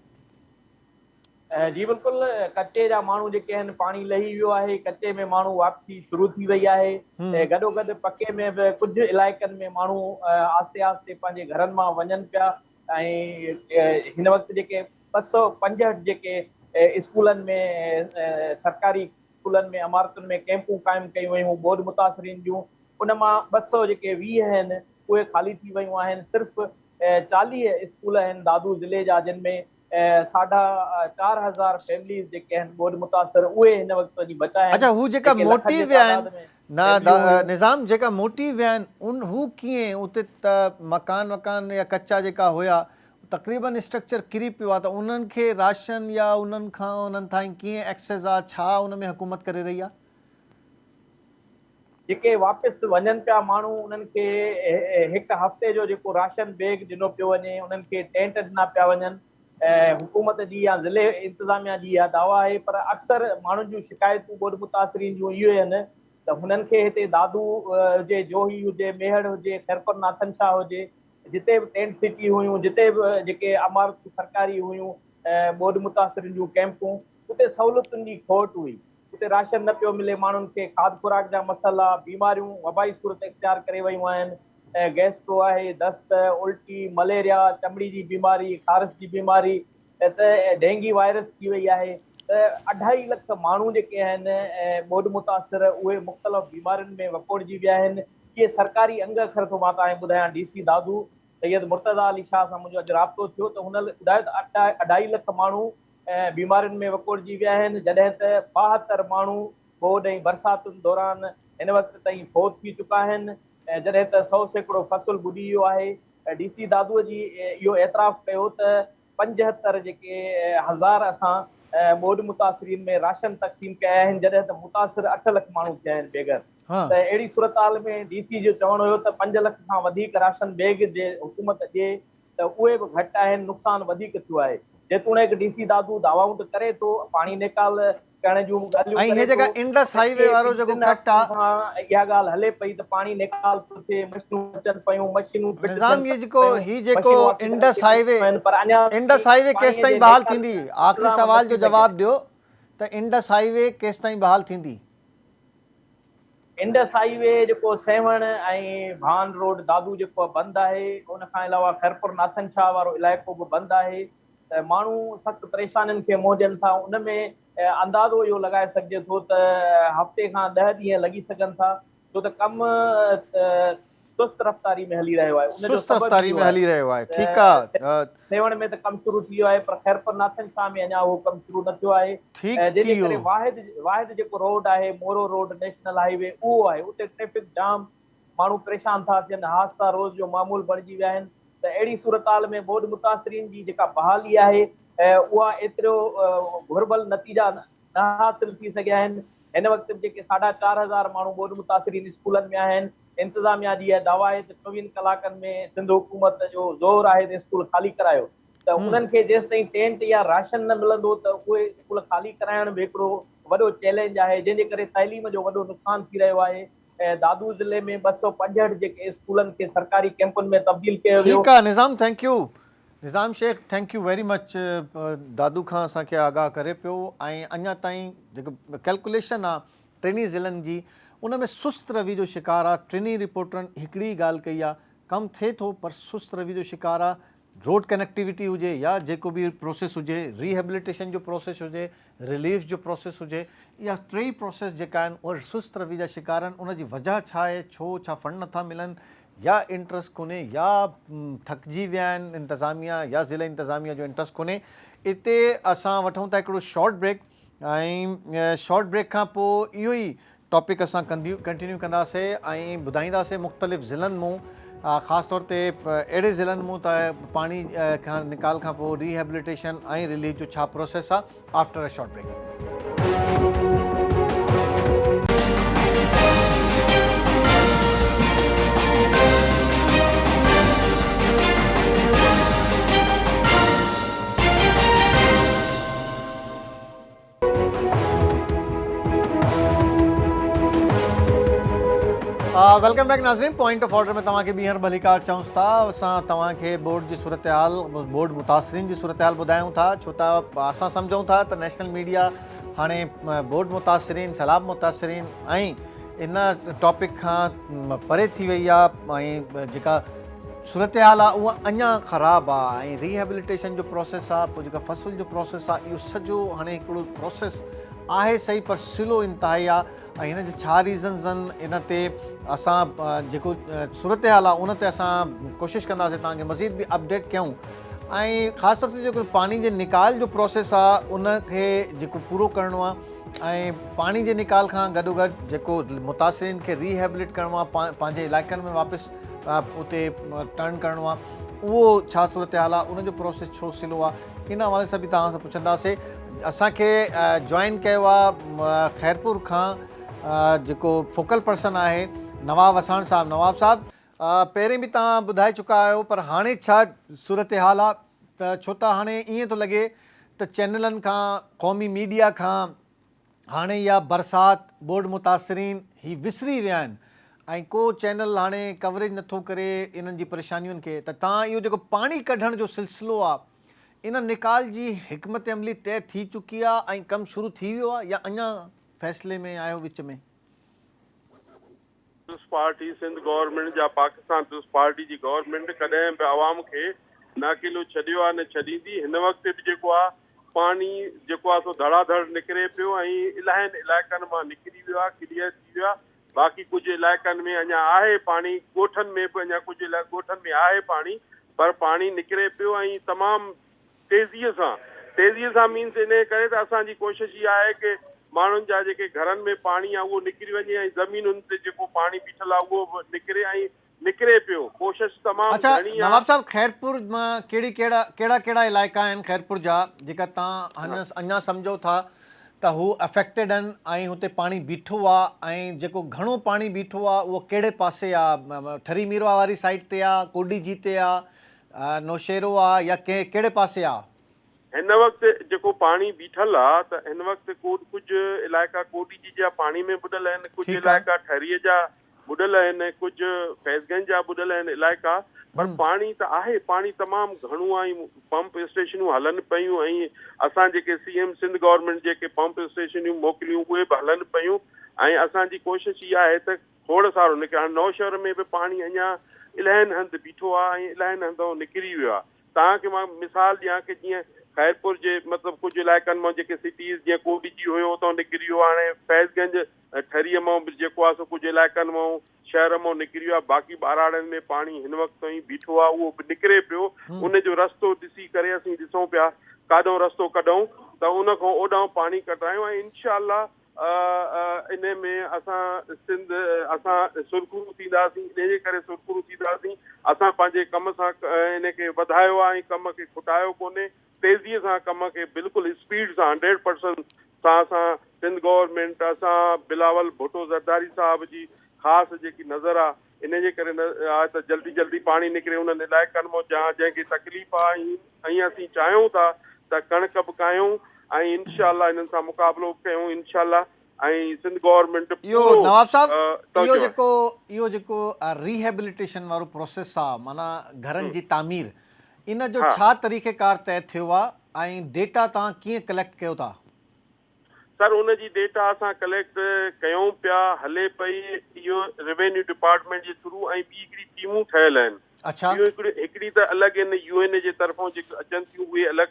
जी बिल्कुलु, कचे जा माण्हू जेके आहिनि पाणी लही वियो आहे, कचे में माण्हू वापसी शुरू थी वई आहे। गॾोगॾु पके में बि कुझु इलाइक़नि में माण्हू आस्ते आस्ते पंहिंजे घरनि मां वञनि पिया। ऐं हिन वक़्तु जेके 265 जेके स्कूलनि में सरकारी स्कूलनि में इमारतुनि में कैंपूं क़ाइमु कयूं वयूं बोर्ड मुतासिरीन जूं, उन मां 200 जेके 20 आहिनि उहे ख़ाली थी वयूं आहिनि। सिर्फ़ु 40 स्कूल आहिनि दादू ज़िले जा जिन में 4,500 फैमिलीज़ जेके आहिनि बोर्ड मुतासिर, उहे हिन वक़्तु वञी बचा आहिनि। अच्छा, हू जेका मोटी विया आहिनि निज़ाम जेका मोटी विया आहिनि हू कीअं? उते त मकान वकान या कच्चा जेका हुया तक़रीबन स्ट्रक्चर किरी पियो आहे, त उन्हनि खे राशन या उन्हनि खां उन्हनि ताईं कीअं एक्सेस आहे? छा उन में हुकूमत करे रही आहे? जेके वापसि वञनि पिया माण्हू, उन्हनि खे हिकु हफ़्ते जो जेको राशन बैग ॾिनो पियो वञे, उन्हनि खे टेंट ॾिना पिया वञनि। हुकूमत जी या ज़िले इंतिज़ामिया जी इहा दावा आहे, पर अक्सर माण्हुनि जूं शिकायतूं बोर्ड मुतासिरीन जूं इहो ई आहिनि त हुननि खे हिते दादू हुजे, जोही हुजे, मेहड़ हुजे, खैरपुर नाथन शाह हुजे, जिते बि टेंट सिटी हुयूं, जिते बि जेके इमारतूं सरकारी हुयूं बोर्ड मुतासिरीन जूं कैंपूं, उते सहूलियतुनि जी खोट हुई। उते राशन न पियो मिले, माण्हुनि खे खाद खुराक जा मसइला, बीमारियूं वबाई सूरत इख्तियार करे वयूं आहिनि। गैस्ट्रो आहे, दस्त, उल्टी, मलेरिया, चमड़ी जी बीमारी, खारिश जी बीमारी, त डेंगी वायरस थी वई आहे। त 2.5 लख माण्हू जेके आहिनि बोर्ड मुतासिर, उहे मुख़्तलिफ़ बीमारियुनि में वकोड़जी विया आहिनि। इहे सरकारी अंग अखर थो मां तव्हांखे ॿुधायां। DC दादू सैयद मुर्तज़ा अली शाह सां मुंहिंजो अॼु राब्तो थियो त हुन ॿुधायो त 2.5 लख माण्हू बीमारियुनि में वकोड़जी विया आहिनि, जॾहिं त 72 माण्हू बोर्ड ऐं बरसातुनि दौरान हिन वक़्तु ताईं फ़ौत थी चुका आहिनि, जॾहिं त 100 सैकड़ो फ़सुलु बुॾी वियो आहे। DC दादूअ जी इहो एतिराफ़ कयो त 75 जेके हज़ार असां बोर्ड मुतासिरीन में राशन तक़सीम कया आहिनि, जॾहिं त मुतासिर 8 लख माण्हू थिया आहिनि बेघर। त अहिड़ी सूरत हाल में DC जो चवणु हुयो त 5 लख खां वधीक राशन बैग जे हुकूमत ॾिए, त उहे बि घटि आहिनि, नुक़सानु वधीक थियो आहे। जेतोणीकि DC दादू दावाऊं त करे थो, पाणी निकाल करण जूं ॻाल्हियूं करे थो, इंडस हाईवे वारो जेको कट आहे, इहा ॻाल्हि हले पई त पाणी निकाल थो थिए, मशीनूं अचनि पियूं, मशीनूं निज़ाम ही जेको इंडस हाईवे केसि ताईं बहाल थींदी? आख़िरी सवाल जो जवाब ॾियो त इंडस हाईवे केसि ताईं बहाल थींदी? इंडस हाईवे जेको सेवण ऐं भान रोड दादू जेको बंदि आहे, उन खां अलावा खैरपुर नाथन शाह वारो इलाइक़ो बि बंदि आहे। त माण्हू सख़्तु परेशानियुनि खे मोहजनि था। उन में अंदाज़ो इहो लॻाए सघिजे थो त हफ़्ते खां 10 ॾींहं लॻी सघनि था, छो त कमु सुस्त रफ़्तारी में हली रहियो आहे। सुस्त रफ़्तारी में हली रहियो आहे, ठीकु आहे। सेवण में त कमु शुरू थी वियो आहे, पर खैरपुर नाथन शाह में अञा उहो कमु शुरू न थियो आहे। जंहिंजे करे वाहिद जेको रोड आहे, मोरो रोड नेशनल हाईवे, उहो आहे, उते ट्रैफिक जाम, माण्हू परेशान था थियनि, हादसा रोज़ जो मामूल बणिजी विया आहिनि। त अहिड़ी सूरत हाल में बोर्ड मुतासिरीन जी जेका बहाली आहे, उहा एतिरो घुरबल नतीजा न हासिल थी सघिया आहिनि। हिन वक़्तु जेके 4,500 माण्हू बोर्ड मुतासिरीन स्कूलनि में आहिनि, इंतिज़ामिया जी दावा आहे त 24 कलाकनि में सिंध हुकूमत जो ज़ोर आहे त स्कूल ख़ाली करायो। त उन्हनि खे जेसि ताईं टेंट या राशन न मिलंदो त उहे स्कूल ख़ाली कराइण बि हिकिड़ो वॾो चैलेंज आहे, जंहिंजे करे तइलीम जो वॾो नुक़सानु थी रहियो आहे। दादू ज़िले में 265 जेके स्कूलनि खे सरकारी कैंपुनि में तब्दील कयो वियो। ठीकु आहे Nizam, thank you. Nizam Shaikh, thank you very much. Dadu खां असांखे आगाह करे पियो ऐं अञा ताईं जेको कैलकुलेशन आहे टिनी ज़िलनि जी, उन में सुस्त रवि जो शिकार आहे। टिनी रिपोर्टरनि हिकिड़ी ॻाल्हि कई आहे, कमु थिए थो पर सुस्त रवि जो शिकार आहे। रोड कनेक्टिविटी हुजे या जेको बि प्रोसेस हुजे, रिहेबिलिटेशन जो प्रोसेस हुजे, रिलीफ जो प्रोसेस हुजे, या टई प्रोसेस जेका आहिनि उहे सुस्त रवि जा शिकार आहिनि। उनजी वजह छा आहे? छा फंड नथा मिलनि, या इंट्रस्ट कोन्हे, या थकिजी विया आहिनि इंतिज़ामिया या ज़िला इंतिज़ामिया जो इंट्रस्ट कोन्हे। इते असां वठूं था हिकिड़ो शॉर्ट ब्रेक, ऐं शॉर्ट ब्रेक खां पोइ इहो ई टॉपिक असां कंटिन्यू कंदासीं ऐं ॿुधाईंदासीं मुख़्तलिफ़ ज़िलनि मूं, ख़ासि तौर ते अहिड़े ज़िलनि मूं त पाणी खां निकाल खां पोइ रिहेबिलिटेशन ऐं रिलीफ जो छा प्रोसेस आहे। After a short break. Welcome back नाज़रीन। पॉइंट ऑफ ऑर्डर में तव्हांखे ॿीहर भलीकार चऊं था। असां तव्हांखे बोर्ड जी सूरत हाल, बोर्ड मुतासिरीन जी सूरत हाल ॿुधायूं था, छो त असां सम्झूं था त नेशनल मीडिया हाणे बोर्ड मुतासिरीन, सैलाब मुतासिरीन ऐं इन टॉपिक खां परे थी वई आहे, ऐं जेका सूरत हाल आहे उहा अञा ख़राबु आहे, ऐं रिहेबिलिटेशन जो प्रोसेस आहे, पोइ जेका फ़सुल जो प्रोसेस आहे, इहो सॼो हाणे हिकिड़ो प्रोसेस आहे सही, पर स्लो इंतिहाई आहे। ऐं हिन जा छा रीज़न्स आहिनि, इन ते असां जेको सूरत हाल आहे उन ते असां कोशिशि कंदासीं तव्हांखे मज़ीद बि अपडेट कयूं। ऐं ख़ासि तौर ते जेको पाणी जे निकाल जो प्रोसेस आहे उनखे जेको पूरो करिणो आहे, ऐं पाणी जे निकाल खां गॾोगॾु जेको मुतासिरीन खे रिहेबिलिट करिणो आहे, पंहिंजे इलाइक़नि में वापसि उते टर्न करिणो आहे, उहो छा सूरत हाल आहे, उनजो प्रोसेस छो स्लो आहे, इन हवाले सां बि तव्हां सां पुछंदासीं। असांखे जॉइन कयो आहे ख़ैरपुर खां जेको फोकल पर्सन आहे नवाब वसाण साहब। नवाब साहब, पहिरें बि तव्हां ॿुधाए चुका आहियो, पर हाणे छा सूरत हाल आहे? त छो त हाणे ईअं थो लॻे त चैनलनि खां, क़ौमी मीडिया खां हाणे इहा बरसाति, बोर्ड मुतासिरीन ही विसरी विया आहिनि, ऐं को चैनल हाणे कवरेज नथो करे इन्हनि जी परेशानियुनि खे। त तव्हां इहो जेको पाणी कढण जो सिलसिलो आहे, इन निकाल जी हिकमत अमली तय थी चुकी आहे ऐं कमु शुरू थी वियो आहे, या अञा फ़ैसिले में आयो विच में? पीपुल्स पार्टी सिंध गवर्नमेंट या पाकिस्तान पीपुल्स पार्टी जी गवर्नमेंट कॾहिं बि आवाम खे नाकिलो छॾियो आहे न छॾींदी। हिन वक़्त बि जेको आहे पाणी जेको आहे सो धड़ाधड़ निकिरे पियो, ऐं इलाही इलाइक़नि मां निकिरी वियो आहे, क्लियर थी वियो आहे। बाक़ी कुझु इलाइक़नि में अञा आहे पाणी, ॻोठनि में बि अञा कुझु ॻोठनि में आहे पाणी, पर पाणी निकिरे पियो ऐं तमामु तेज़ीअ सां मीन्स इन करे त असांजी कोशिशि इहा आहे कि माण्हुनि जा जेके घरनि में पाणी आहे उहो निकिरी वञे, ऐं ज़मीनुनि ते जेको पाणी बीठल आहे उहो बि निकिरे, ऐं निकिरे पियो। कोशिशि तमामु घणी आहे। नवाब साहब, ख़ैरपुर मां कहिड़ा इलाइक़ा आहिनि ख़ैरपुर जा जेका तव्हां अञा सम्झो था त हू अफेक्टेड आहिनि ऐं हुते पाणी बीठो आहे, ऐं जेको घणो पाणी बीठो आहे उहो कहिड़े पासे आहे? ठरी मीरवा वारी साइड ते आहे, कोडी जी ते आहे, नौशेरो आहे, या कहिड़े पासे आहे? हिन वक़्तु जेको पाणी बीठल आहे त हिन वक़्तु कुझु इलाइक़ा कोडी जी जा पाणी में बुॾल आहिनि, कुझु इलाइक़ा ठरीअ जा बुॾल आहिनि, कुझु फैज़गंज जा बुॾल आहिनि इलाइक़ा, पर पाणी त आहे, पाणी तमामु घणो आहे। पंप स्टेशनूं हलनि पियूं, ऐं असां जेके CM सिंध गवर्नमेंट जेके पंप स्टेशनूं मोकिलियूं उहे बि हलनि पियूं, ऐं असांजी कोशिशि इहा आहे त खोड़ सारो निकिरे। हाणे नौशहर में बि पाणी अञा इलाही हंधि बीठो आहे ऐं इलाही हंधि निकिरी वियो आहे। तव्हांखे मां मिसाल ॾियां की जीअं ख़ैरपुर जे मतिलबु कुझु इलाइक़नि मां जेके सिटीज़ जीअं कोडी जी हुयो उतां निकिरी वियो, हाणे फैज़गंज ठरीअ मां बि जेको आहे सो कुझु इलाइक़नि मां शहर मां निकिरी वियो आहे। बाक़ी ॿाराड़नि में पाणी हिन वक़्तु ताईं बीठो आहे, उहो बि निकिरे पियो। उनजो रस्तो ॾिसी करे असीं ॾिसूं पिया काॾों रस्तो कढूं त उन खां ओॾां पाणी कढायूं, ऐं इनशाअल्लाह इन में असां सुरखुरू थींदासीं। इनजे करे सुरखुरू थींदासीं, असां पंहिंजे कम सां इन खे वधायो आहे ऐं कम खे खुटायो कोन्हे। तेज़ीअ सां कम खे बिल्कुलु स्पीड सां 100% सां असां सिंध गवर्नमेंट, असां बिलावल भुट्टो ज़रदारी साहब जी ख़ासि जेकी नज़र आहे, इन जे करे आहे त जल्दी जल्दी पाणी निकिरे उन्हनि इलाइक़नि मां जंहिंखे तकलीफ़ आहे, ऐं असीं चाहियूं था त कणिक बि कयूं ऐं इनशाअल्लाह इन्हनि सां मुक़ाबिलो कयूं इनशाअल्लाह। ऐं सिंध गवर्नमेंट नवाब साहब, इहो जेको रिहेबिलिटेशन वारो प्रोसेस आहे, माना घरनि जी तामीर, इन जो छा तरीक़ेकार तय थियो आहे ऐं डेटा तव्हां कीअं कलेक्ट कयो था? सर, उनजी डेटा असां कलेक्ट कयूं पिया, हले पई इहो रेवेन्यू डिपार्टमेंट जे थ्रू, ऐं ॿी हिकिड़ी टीमूं ठहियल आहिनि अच्छा हिकिड़ी त अलॻि आहिनि UN जे तरफ़ां जेके अचनि थियूं उहे अलॻि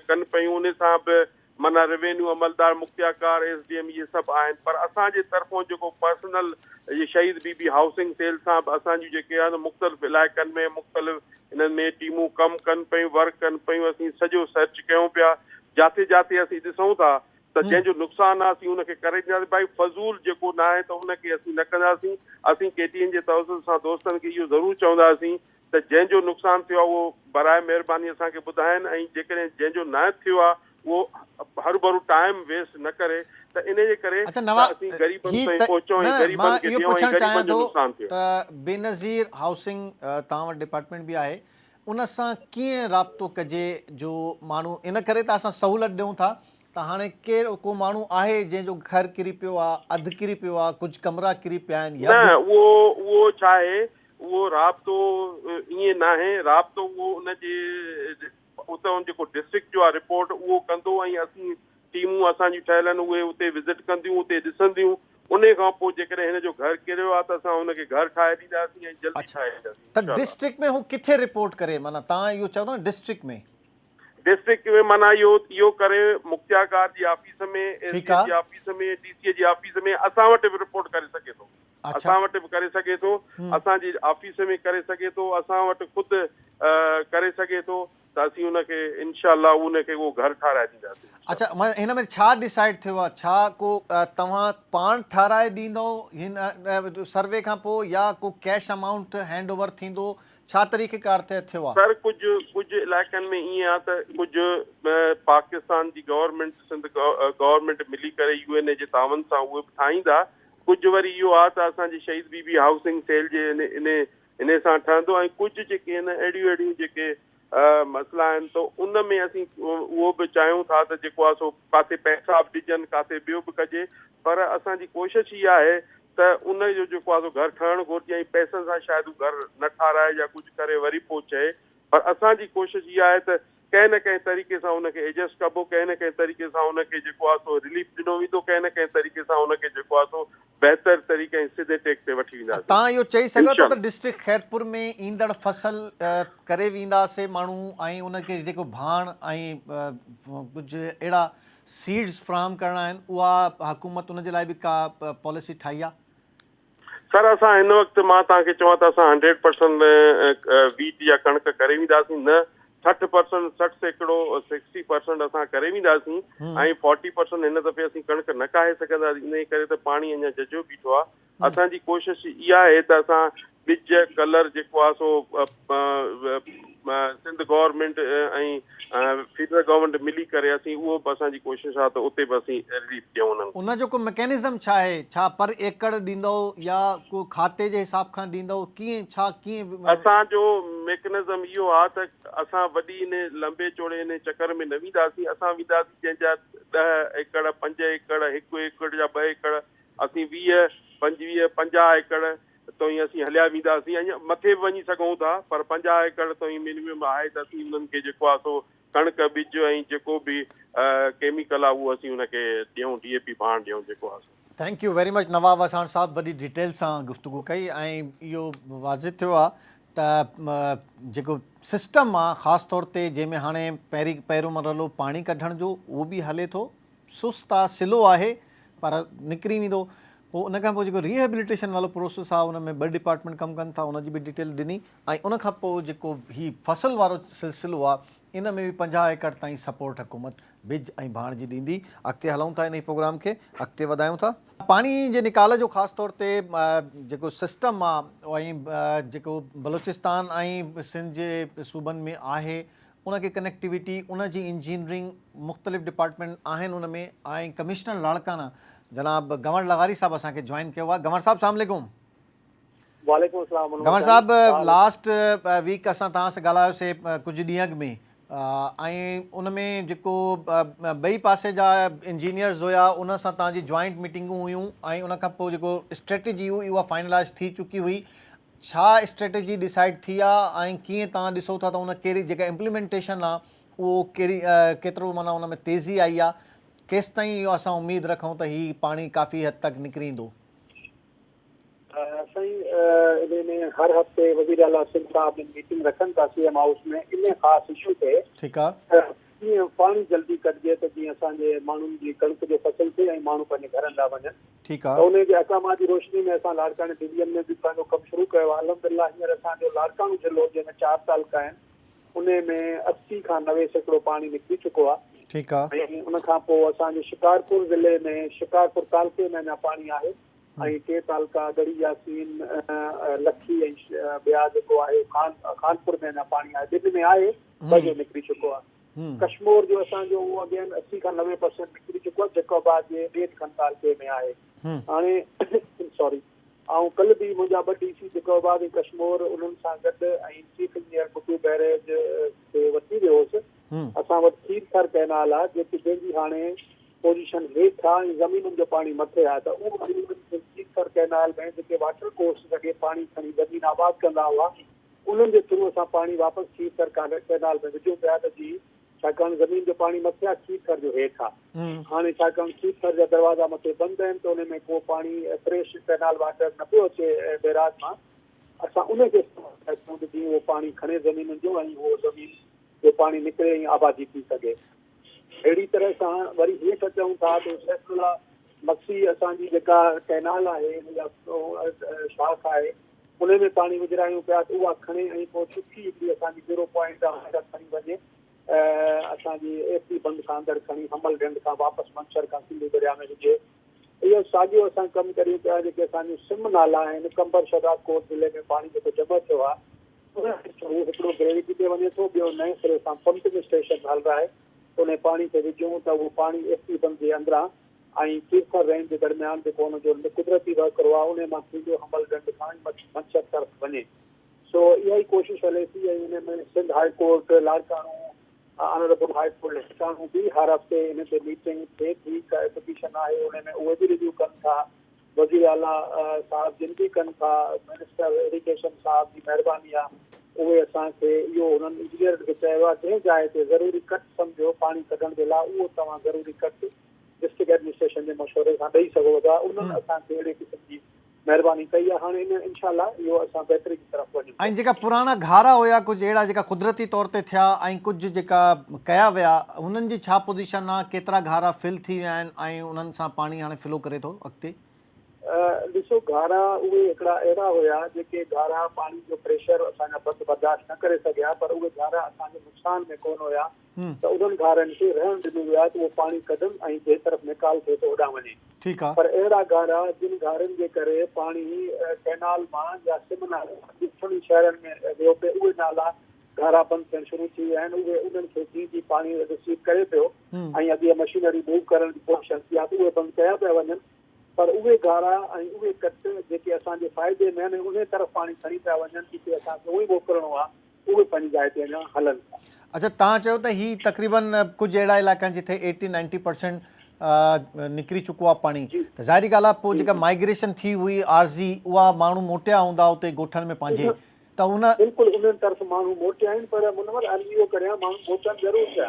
कनि पियूं, उन सां बि माना रेवेन्यू अमलदार मुखियाकार SDM इहे सभु आहिनि, पर असांजे तरफ़ां जेको पर्सनल इहे शहीद बीबी हाउसिंग सेल सां बि असांजूं जेके आहिनि मुख़्तलिफ़ इलाइक़नि में मुख़्तलिफ़ इन्हनि में टीमूं कमु कनि पियूं, वर्क कनि पियूं। असीं सॼो सर्च कयूं पिया, जिते जिते असीं ॾिसूं था त जंहिंजो नुक़सानु आहे असीं उनखे करे ॾींदासीं। भाई फज़ूल जेको न आहे त उनखे असीं न कंदासीं। असीं KTN जे तवसुल सां दोस्तनि खे इहो ज़रूरु चवंदासीं त जंहिंजो नुक़सानु थियो आहे उहो बराए महिरबानी असांखे ॿुधाइनि, ऐं जेकॾहिं जंहिंजो न थियो आहे उहो हरू भरू टाइम वेस्ट न करे। त इन जे करे असीं ग़रीबनि ताईं पहुचूं ऐं ग़रीबनि खे ॾियूं ऐं ग़रीबनि जो नुक़सानु थियो। त बेनज़ीर हाउसिंग तव्हां वटि डिपार्टमेंट बि आहे, उन सां कीअं राब्तो कजे जो माण्हू इन करे त असां सहूलियत ॾियूं था त हाणे कहिड़ो को माण्हू आहे जंहिंजो घर किरी पियो आहे, अधु किरी पियो आहे, कुझु कमरा किरी पिया आहिनि? न उहो छा आहे, उहो राब्तो ईअं न आहे। राब्तो उहो उनजे उतां जेको डिस्ट्रिक्ट जो आहे रिपोर्ट उहो कंदो, ऐं असीं टीमूं असांजी ठहियल आहिनि उहे उते विज़िट कंदियूं, उते ॾिसंदियूं। उन खां पोइ जेकॾहिं हिन जो घर किरियो आहे त असां हुनखे घर ठाहे ॾींदासीं ऐं जल्दी ठाहे ॾींदासीं। त डिस्ट्रिक्ट में हू किथे रिपोर्ट करे? माना तव्हां इहो चओ था न डिस्ट्रिक्ट में माना इहो करे मुखियाकार जी ऑफिस में, SDM जी ऑफिस में, DC जी ऑफिस में असां वटि बि रिपोर्ट करे सघे थो। असां वटि बि करे सघे थो, असांजी ऑफिस में करे सघे थो, असां वटि ख़ुदि करे सघे थो, त असीं उनखे इनशाअल्लाह उनखे उहो घर ठाराए ॾींदासीं। अच्छा, हिन में छा डिसाइड थियो आहे? छा को तव्हां पाण ठाराए ॾींदो हिन सर्वे खां पोइ, या को कैश अमाउंट हैंड ओवर थींदो? छा तरीक़ेकार थियो आहे? सर कुझु इलाइक़नि में ईअं आहे त कुझु पाकिस्तान जी गवर्नमेंट, सिंध गवर्नमेंट मिली करे UN जे तावन सां उहे बि ठाहींदा। कुझु वरी इहो आहे त असांजी शहीद बीबी हाउसिंग सेल जे इन सां ठहंदो, ऐं कुझु जेके आहिनि अहिड़ियूं जेके मसइला आहिनि त उन में असीं उहो बि चाहियूं था त जेको आहे सो किथे पैसा बि ॾिजनि, किथे ॿियो बि कजे। पर असांजी कोशिशि इहा आहे त उनजो जेको आहे सो घर ठहणु घुरिजे, ऐं पैसनि सां शायदि हू घर न ठाराए या कुझु करे वरी पोइ चए। पर असांजी कोशिशि इहा आहे त कंहिं न कंहिं तरीक़े सां उनखे एडजस्ट कबो, कंहिं न कंहिं तरीक़े सां उनखे जेको आहे सो रिलीफ ॾिनो वेंदो, कंहिं न कंहिं तरीक़े सां उनखे जेको आहे सो बहितर तरीक़े ऐं सिधे टेक ते वठी वेंदासीं। तव्हां इहो चई सघो था त डिस्ट्रिक्ट खैरपुर में ईंदड़ फसल करे वेंदासीं माण्हू, ऐं उनखे जेको भाण ऐं कुझु अहिड़ा सीड्स फ्राहम करणा आहिनि, उहा हुकूमत उनजे लाइ बि का पॉलिसी ठाही आहे? सर असां हिन वक़्तु मां तव्हांखे चवां त असां 100% वीट या कणिक करे वेंदासीं, न 60%, 60% असां करे वेंदासीं, ऐं 40% हिन दफ़े असीं कणिक न काहे सघंदासीं। इन करे त पाणी अञा जजो बीठो आहे। असांजी कोशिशि इहा आहे त असां ॿिज कलर जेको आहे सो सिंध गवर्नमेंट ऐं फेडरल गवर्नमेंट मिली करे असीं उहो बि असांजी कोशिशि आहे त उते बि असीं रिलीफ ॾियूं उन्हनि। उनजो को मैकेनिज़म छा आहे? छा पर एकड़ ॾींदो या को खाते जे हिसाब खां ॾींदो? कीअं असांजो मैकेनिज़म इहो आहे त असां वॾी इन लंबे चौड़े इन चकर में न वेंदासीं। असां वेंदासीं जंहिंजा 10 एकड़, 5 एकड़, 1 एकड़ या 2 एकड़, असीं 20, 25, 50 एकड़ ताईं असीं हलिया वेंदासीं। अञा मथे बि वञी सघूं था, पर 50 एकड़ ताईं मिनिमम आहे त असीं उन्हनि खे जेको आहे सो कणिक ॿिज ऐं जेको बि केमिकल आहे उहो असीं उनखे ॾियूं, DAP भाण ॾियूं जेको आहे। थैंक यू वेरी मच नवाब असां साहब, वॾी डिटेल सां गुफ़्तगू कई, ऐं इहो वाज़िह थियो आहे त जेको सिस्टम आहे ख़ासि तौर ते जंहिंमें हाणे पहिरियों मरहलो पाणी कढण जो उहो बि हले थो, सुस्त आहे, सिलो आहे, पर निकिरी वेंदो। पोइ उनखां पोइ जेको रिहेबिलिटेशन वारो प्रोसेस आहे उन में 2 डिपार्टमेंट कमु कनि था, उनजी बि डिटेल ॾिनी। ऐं उनखां पोइ जेको हीउ फसल वारो सिलसिलो आहे इन में बि 50 एकड़ ताईं सपोर्ट हुकूमत बिज ऐं भाण जी ॾींदी। अॻिते हलूं था इन प्रोग्राम खे अॻिते वधायूं था। पाणी जे निकाल जो ख़ासि तौर ते जेको सिस्टम आहे ऐं जेको बलोचिस्तान ऐं सिंध जे सूबनि में आहे उनखे कनेक्टिविटी, उनजी इंजीनियरिंग, मुख़्तलिफ़ डिपार्टमेंट आहिनि उन में, ऐं कमिश्नर लाड़काना जनाब गंवर लगारी साहब असांखे जॉइन कयो आहे। गंवर साहब अस्सलाम वालेकुम। वालेकुम अस्सलाम। गंवर साहब, लास्ट वीक असां तव्हां सां ॻाल्हायोसीं कुझु ॾींहं अॻु में, ऐं उन में जेको ॿई पासे जा इंजीनियर्स हुया उन सां तव्हांजी जॉइंट मीटिंगूं हुयूं, ऐं उन खां पोइ जेको स्ट्रेटेजी हुई उहा फाइनलाइज़ थी चुकी हुई। छा स्ट्रेटेजी डिसाइड थी आहे ऐं कीअं तव्हां ॾिसो था त उन कहिड़ी जेका इम्प्लीमेंटेशन आहे उहो केतिरो माना उन में तेज़ी आई आहे? केसि ताईं इहो असां उमेदु रखूं त हीउ पाणी काफ़ी हद तक निकिरी ईंदो? साईं इन में हर हफ़्ते वज़ीर आला सिंध साहब मीटिंग रखनि था CM हाउस में इन ख़ासि इशू ते ठीकु आहे कीअं पाणी जल्दी कटिजे त जीअं असांजे माण्हुनि जी कणिक जो फसल थिए ऐं माण्हू पंहिंजे घरनि लाइ वञनि। ठीकु त आहे उन जे अकामा जी रोशनी में असां लाड़काने डिवीजन में बि पंहिंजो कमु शुरू कयो आहे। अलहमदिल्ला हींअर असांजो लाड़कानो ज़िलो जंहिंमें 4 तालुका आहिनि उन में 80 खां 90% पाणी निकिरी चुको आहे। ठीकु आहे ऐं उन खां पोइ असांजे शिकारपुर ज़िले में शिकारपुर तालुके में अञा पाणी आहे ऐं 2 तालुका गढ़ी यासीन लखी ऐं ॿिया जेको आहे खानपुर में अञा पाणी आहे। ॿिनि में आहे जो निकिरी चुको आहे। कश्मीर जो असांजो उहो अॻियां 80 खां 90% निकिरी चुको आहे जेको बाद जे 1.5 खनि तालुके में आहे। हाणे सॉरी ऐं कल्ह बि मुंहिंजा 2 DC जेकोबाद ऐं कश्मीर उन्हनि सां गॾु ऐं चीफ इंजीनियर बुटू बैरेज खे वठी वियो हुउसि। असां वटि खीरथर कैनाल आहे जेकी जंहिंजी हाणे पोजीशन हेठि आहे ऐं ज़मीनुनि जो पाणी मथे आहे त उहो खीरथर कैनाल में जेके वाटर कोर्स लॻे पाणी खणी ज़मीन आबाद कंदा हुआ उन्हनि जे थ्रू असां पाणी वापसि खीरथर कैनाल में विझूं पिया त जी छाकाणि ज़मीन जो पाणी मथे आहे खीरथर जो हेठि आहे। हाणे छाकाणि खीरथर जा दरवाज़ा मथे बंदि आहिनि त उन में को पाणी फ्रेश कैनाल वाटर न पियो अचे बैराज मां। असां उनखे इस्तेमालु कयूं त जीअं उहो पाणी खणे ज़मीनुनि जो ऐं उहो ज़मीन जो पाणी निकिरे ऐं आबादी थी सघे। अहिड़ी तरह सां वरी हेठि अचूं था त सैफुल्ला मक्सी असांजी जेका कैनाल आहे या शाख आहे उन में पाणी विझरायूं पिया त उहा खणे ऐं पोइ सुठी हिकिड़ी असांजी 0 पॉइंट खणी वञे असांजी एसी बंदि खां अंदरि खणी हमल ढंढ खां वापसि मंछर खां सिंधु दरिया में विझे। इहो साॻियो असां कमु करियूं पिया जेके असांजूं सिम नाला आहिनि कंबर शहदाद कोट ज़िले में पाणी जेको जमा थियो आहे उहो हिकिड़ो ग्रेविटी ते वञे थो ॿियो नए सिरे सां पंपिंग स्टेशन हल रहा आहे उन पाणी खे विझूं त उहो पाणी एसी बंदि जे अंदरां ऐं तीर्थर रेंज जे दरमियान जेको हुनजो कुदरती वहकिरो आहे उन मां थींदो हमल ढंढ खां मंछर तरफ़ वञे। सो इहा ई कोशिशि हले थी ऐं इन में Sindh high court Larkana honourable high court Larkana बि हर हफ़्ते इन ते मीटिंग थिए थी का एप्लीकेशन आहे उन में उहे बि रिव्यू कनि था। वज़ीर आला साहब जिन बि कनि था मिनिस्टर इरिगेशन साहब जी महिरबानी आहे उहे असांखे इहो उन्हनि इंजीनियर खे चयो आहे जंहिं जाइ ते ज़रूरी कट सम्झो पाणी कढण जे लाइ उहो तव्हां ज़रूरी कट डिस्ट्रिक्ट एडमिनिस्ट्रेशन जे मशवरे सां ॾेई सघो था। उन्हनि असांखे अहिड़े क़िस्म जी महिरबानी कई आहे। हाणे इन इनशाला इहो असां बहितरी की तरफ़ वञूं। ऐं जेका पुराणा घारा हुया कुझु अहिड़ा जेका कुदरती तौर ते थिया ऐं कुझु जेका कया विया हुननि जी छा पोज़ीशन आहे केतिरा घारा फिल थी विया आहिनि ऐं उन्हनि सां पाणी हाणे फ्लो करे थो अॻिते? ॾिसो घारा उहे हिकिड़ा अहिड़ा हुया जेके घारा पाणी जो प्रेशर असांजा बंदि बर्दाश्त न करे सघिया पर उहे घारा असांजे नुक़सान में कोन हुया त उन्हनि घारनि खे रहण ॾिनो वियो आहे त उहो पाणी कढनि ऐं जंहिं तरफ़ निकाल थिए थो होॾां वञे। ठीकु आहे पर अहिड़ा घारा जिन घारनि जे करे पाणी कैनाल मां या सिम नाला शहरनि में वियो पियो उहे नाला घारा बंदि थियणु शुरू थी विया आहिनि। उहे उन्हनि खे जीअं जीअं पाणी रिसीव करे पियो ऐं अॻियां मशीनरी मूव करण जी कोशिशि थी आहे त उहे बंदि कया पिया वञनि पर उहे घारा ऐं उहे कट जेके असांजे फ़ाइदे में आहिनि उन तरफ़ पाणी खणी पिया वञनि जिते असांखे उहो ई मोकिलणो आहे उहे पंहिंजी जाइ ते अञा हलनि था। अच्छा तव्हां चयो त हीअ तक़रीबन कुझु अहिड़ा इलाइक़ा आहिनि जिथे 80-90% निकिरी चुको आहे पाणी त ज़ाहिरी ॻाल्हि आहे पोइ जेका माइग्रेशन थी हुई आरज़ी उहा माण्हू मोटिया हूंदा उते ॻोठनि में पंहिंजे त उन बिल्कुलु उन्हनि तरफ़ माण्हू मोटिया आहिनि पर मुनवर NGO करिया माण्हू मोटनि ज़रूरु थिया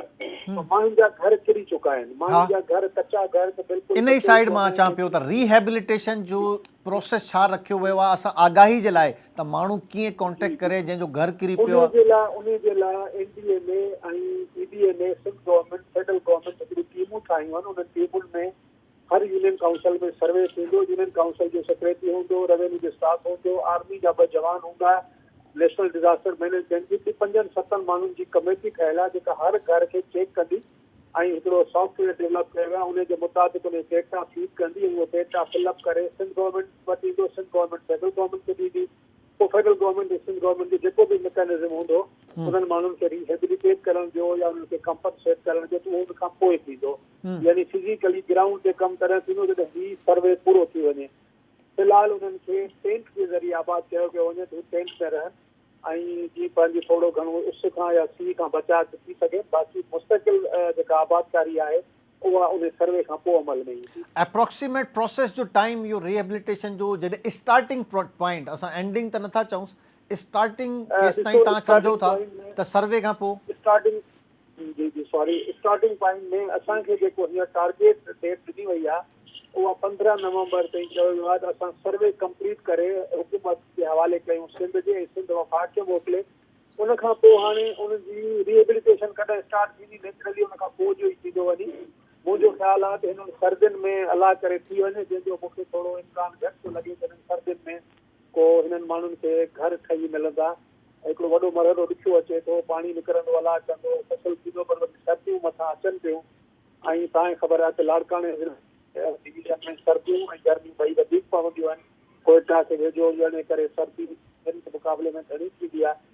माण्हुनि जा घर किरी चुका आहिनि माण्हुनि जा घर कचा घर त बिल्कुलु इन ई साइड मां अचां पियो त रिहेबिलिटेशन जो प्रोसेस छा रखियो वियो आहे असां आगाही जे लाइ त माण्हू कीअं कॉन्टेक्ट करे जंहिंजो घर किरी पियो आहे उन जे लाइ NDA में ऐं PDA में सिंध गवर्नमेंट फेडरल गवर्नमेंट हिकिड़ी टीमूं ठाहियूं आहिनि उन टीमुनि में हर यूनियन काउंसिल में सर्वे थींदो यूनियन काउंसिल जो सेक्रेटरी हूंदो रेवेन्यू जो स्टाफ हूंदो आर्मी जा 2 जवान हूंदा नेशनल डिज़ास्टर मैनेजमेंट जी 5-7 माण्हुनि जी कमेटी ठहियल आहे जेका हर घर खे चेक कंदी ऐं हिकिड़ो सॉफ्टवेयर डेवलप कयो आहे उनजे मुताबिक़ उन डेटा फीड कंदी ऐं उहो डेटा फिलअप करे सिंध गवर्नमेंट वटि ईंदो सिंध गवर्नमेंट फेडरल गवर्नमेंट खे ॾींदी पोइ फेडरल गवर्नमेंट ऐं सिंध गवर्नमेंट जो जेको बि मैकेनिज़म हूंदो उन्हनि माण्हुनि खे रिहेबिलिटेट करण जो या उन्हनि खे कंपनसेट करण जो त उहो उन खां पोइ थींदो यानी फिज़िकली ग्राउंड ते कमु करणु थींदो जॾहिं हीउ सर्वे पूरो थी वञे। फ़िलहाल उन्हनि खे टेंट जे ज़रिए आबाद कयो पियो वञे त टेंट में रहनि ऐं जीअं पंहिंजी थोरो घणो उस खां या सीउ खां बचाव थी सघे बाक़ी मुस्तकिल जेका आबादकारी आहे उहा उन सर्वे खां पोइ अमल में ईंदी। एप्रोक्सीमेट प्रोसेस जो टाइम इहो रिहेबिलिटेशन जो जॾहिं स्टार्टिंग पॉइंट असां एंडिंग त नथा चऊं स्टार्टिंग केसिताईं तव्हां सम्झो था त सर्वे खां पोइ स्टार्टिंग स्टार्टिंग पॉइंट में असांखे जेको हीअं टारगेट डेट ॾिनी वई आहे उहा 15 नवंबर ताईं चयो वियो आहे त असां सर्वे कंप्लीट करे हुकूमत जे हवाले कयूं सिंध जे ऐं सिंध वफ़ाक़ खे मोकिले उन खां पोइ हाणे उनजी रिहेबिलिटेशन कॾहिं स्टार्ट थींदी नेचुरली उन खां पोइ जो ई थींदो वञे मुंहिंजो ख़्यालु आहे त हिननि सर्दियुनि में अलाह करे थी वञे जंहिंजो मूंखे थोरो इम्कान घटि थो लॻे त हिननि सर्दियुनि में को हिननि माण्हुनि खे घर ठही मिलंदा हिकिड़ो वॾो मरहलो ॾुखियो अचे थो पाणी निकिरंदो अलाह कंदो फसल थींदो पर सर्दियूं मथां अचनि पियूं ऐं तव्हांखे ख़बर आहे त लाड़काणे डिवीजन में सर्दियूं ऐं गर्मियूं ॿई वधीक पवंदियूं आहिनि कोयटा खे वेझो हुजण करे सर्दी हिन मुक़ाबले में घणी थींदी आहे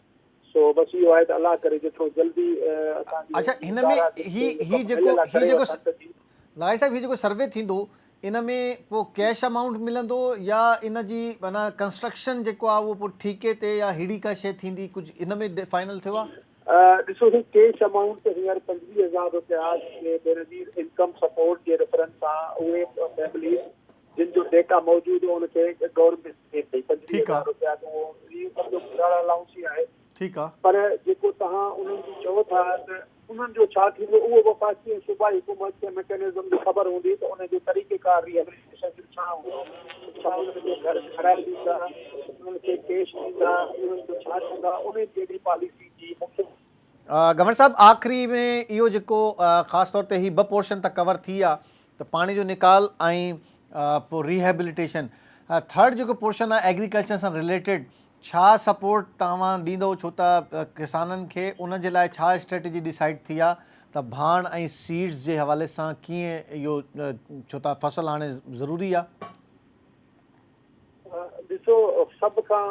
सो बस इहो आहे त अलाह करे जेतिरो जल्दी अच्छा हिन में ही जेको लारी साहिब ही जेको सर्वे थींदो इन में पोइ कैश अमाउंट मिलंदो या इन जी माना कंस्ट्रक्शन जेको आहे उहो पोइ ठीके ते या अहिड़ी का शइ थींदी कुझु इन में फाइनल थियो आहे ॾिसो ही कैश अमाउंट त हींअर 25,000 रुपया बेनज़ीर इनकम सपोर्ट जे रेफरेंस सां उहे फैमिली जिन जो डेटा मौजूदु हो उनखे गवर्नमेंट ॾिए पई 25,000 रुपया त उहो गुज़ारा अलाउंस ई आहे ठीकु आहे पर जेको तव्हां उन्हनि जी चओ था त उन्हनि जो छा थींदो उहो वफ़ाक़ी ऐं सूबाई हुकूमत खे मैकेनिज़म जी ख़बर हूंदी त उनजो तरीक़ेकार रिहेबिलिटेशन जो छा हूंदो छा उन्हनि खे घर ठाराए ॾींदा उन्हनि खे कैश ॾींदा उन्हनि जो छा थींदा उन जहिड़ी पॉलिसी जी मूंखे गवर्नर साहब आख़िरी में इहो जेको ख़ासि तौर ते ही 2 पोर्शन त कवर थी विया त पाणी जो निकाल ऐं पोइ रिहेबिलिटेशन थर्ड जेको पोर्शन आहे एग्रीकल्चर सां रिलेटेड छा सपोर्ट तव्हां ॾींदो छो त किसाननि खे उन जे लाइ छा स्ट्रेटेजी डिसाइड थी आहे त भाण ऐं सीड्स जे हवाले सां कीअं इहो छो त फसल हाणे ज़रूरी आहे ॾिसो सभ खां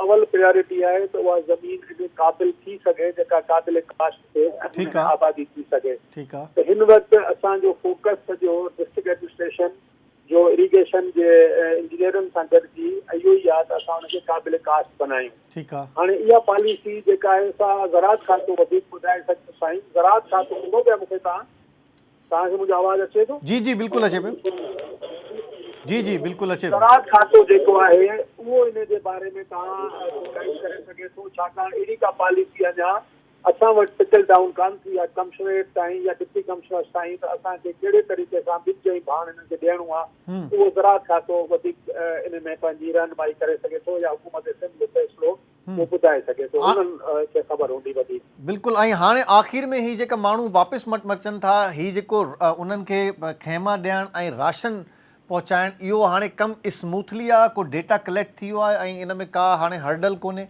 अवल प्रायोरिटी आहे त उहा ज़मीन एॾी क़ाबिल थी सघे जेका क़ाबिल काश्त थिए आबादी थी सघे ठीकु आहे त हिन वक़्तु असांजो फोकस सॼो डिस्ट्रिक्ट एडमिनिस्ट्रेशन जो इरिगेशन जे इंजीनियरनि सां गॾिजी इहो ई आहे त असां हुनखे क़ाबिल काश्त बनायूं ठीकु आहे हाणे इहा पॉलिसी जेका आहे असां ज़राअत खातो वधीक ॿुधाए सघूं साईं ज़राअत खातो हूंदो पिया मूंखे तव्हांखे मुंहिंजो आवाज़ु अचे थो जी जी बिल्कुलु अचे पियो जी जी बिल्कुलु अचे ज़राअत खातो जेको आहे उहो इन जे बारे में तव्हां गाइड करे सघे थो छाकाणि अहिड़ी का पॉलिसी अञा असां वटि टिकल डाउन कान थी आहे कमिश्नरेट ताईं या डिप्टी कमिश्नर ताईं त असांखे कहिड़े तरीक़े सां ॿिज ऐं भाण हिननि खे ॾियणो आहे उहो ज़राअत खातो वधीक इन में पंहिंजी रहनुमाई करे सघे थो या हुकूमत सिंध जो फ़ैसिलो उहो ॿुधाए सघे थो उन्हनि खे ख़बर हूंदी वधीक बिल्कुलु ऐं हाणे आख़िर में ही जेका माण्हू वापसि अचनि था ही जेको उन्हनि खे खेमा ॾियणु ऐं राशन पहुचाइणु इहो हाणे कमु स्मूथली आहे को डेटा कलेक्ट थी वियो आहे ऐं इन में का हाणे हर्डल कोन्हे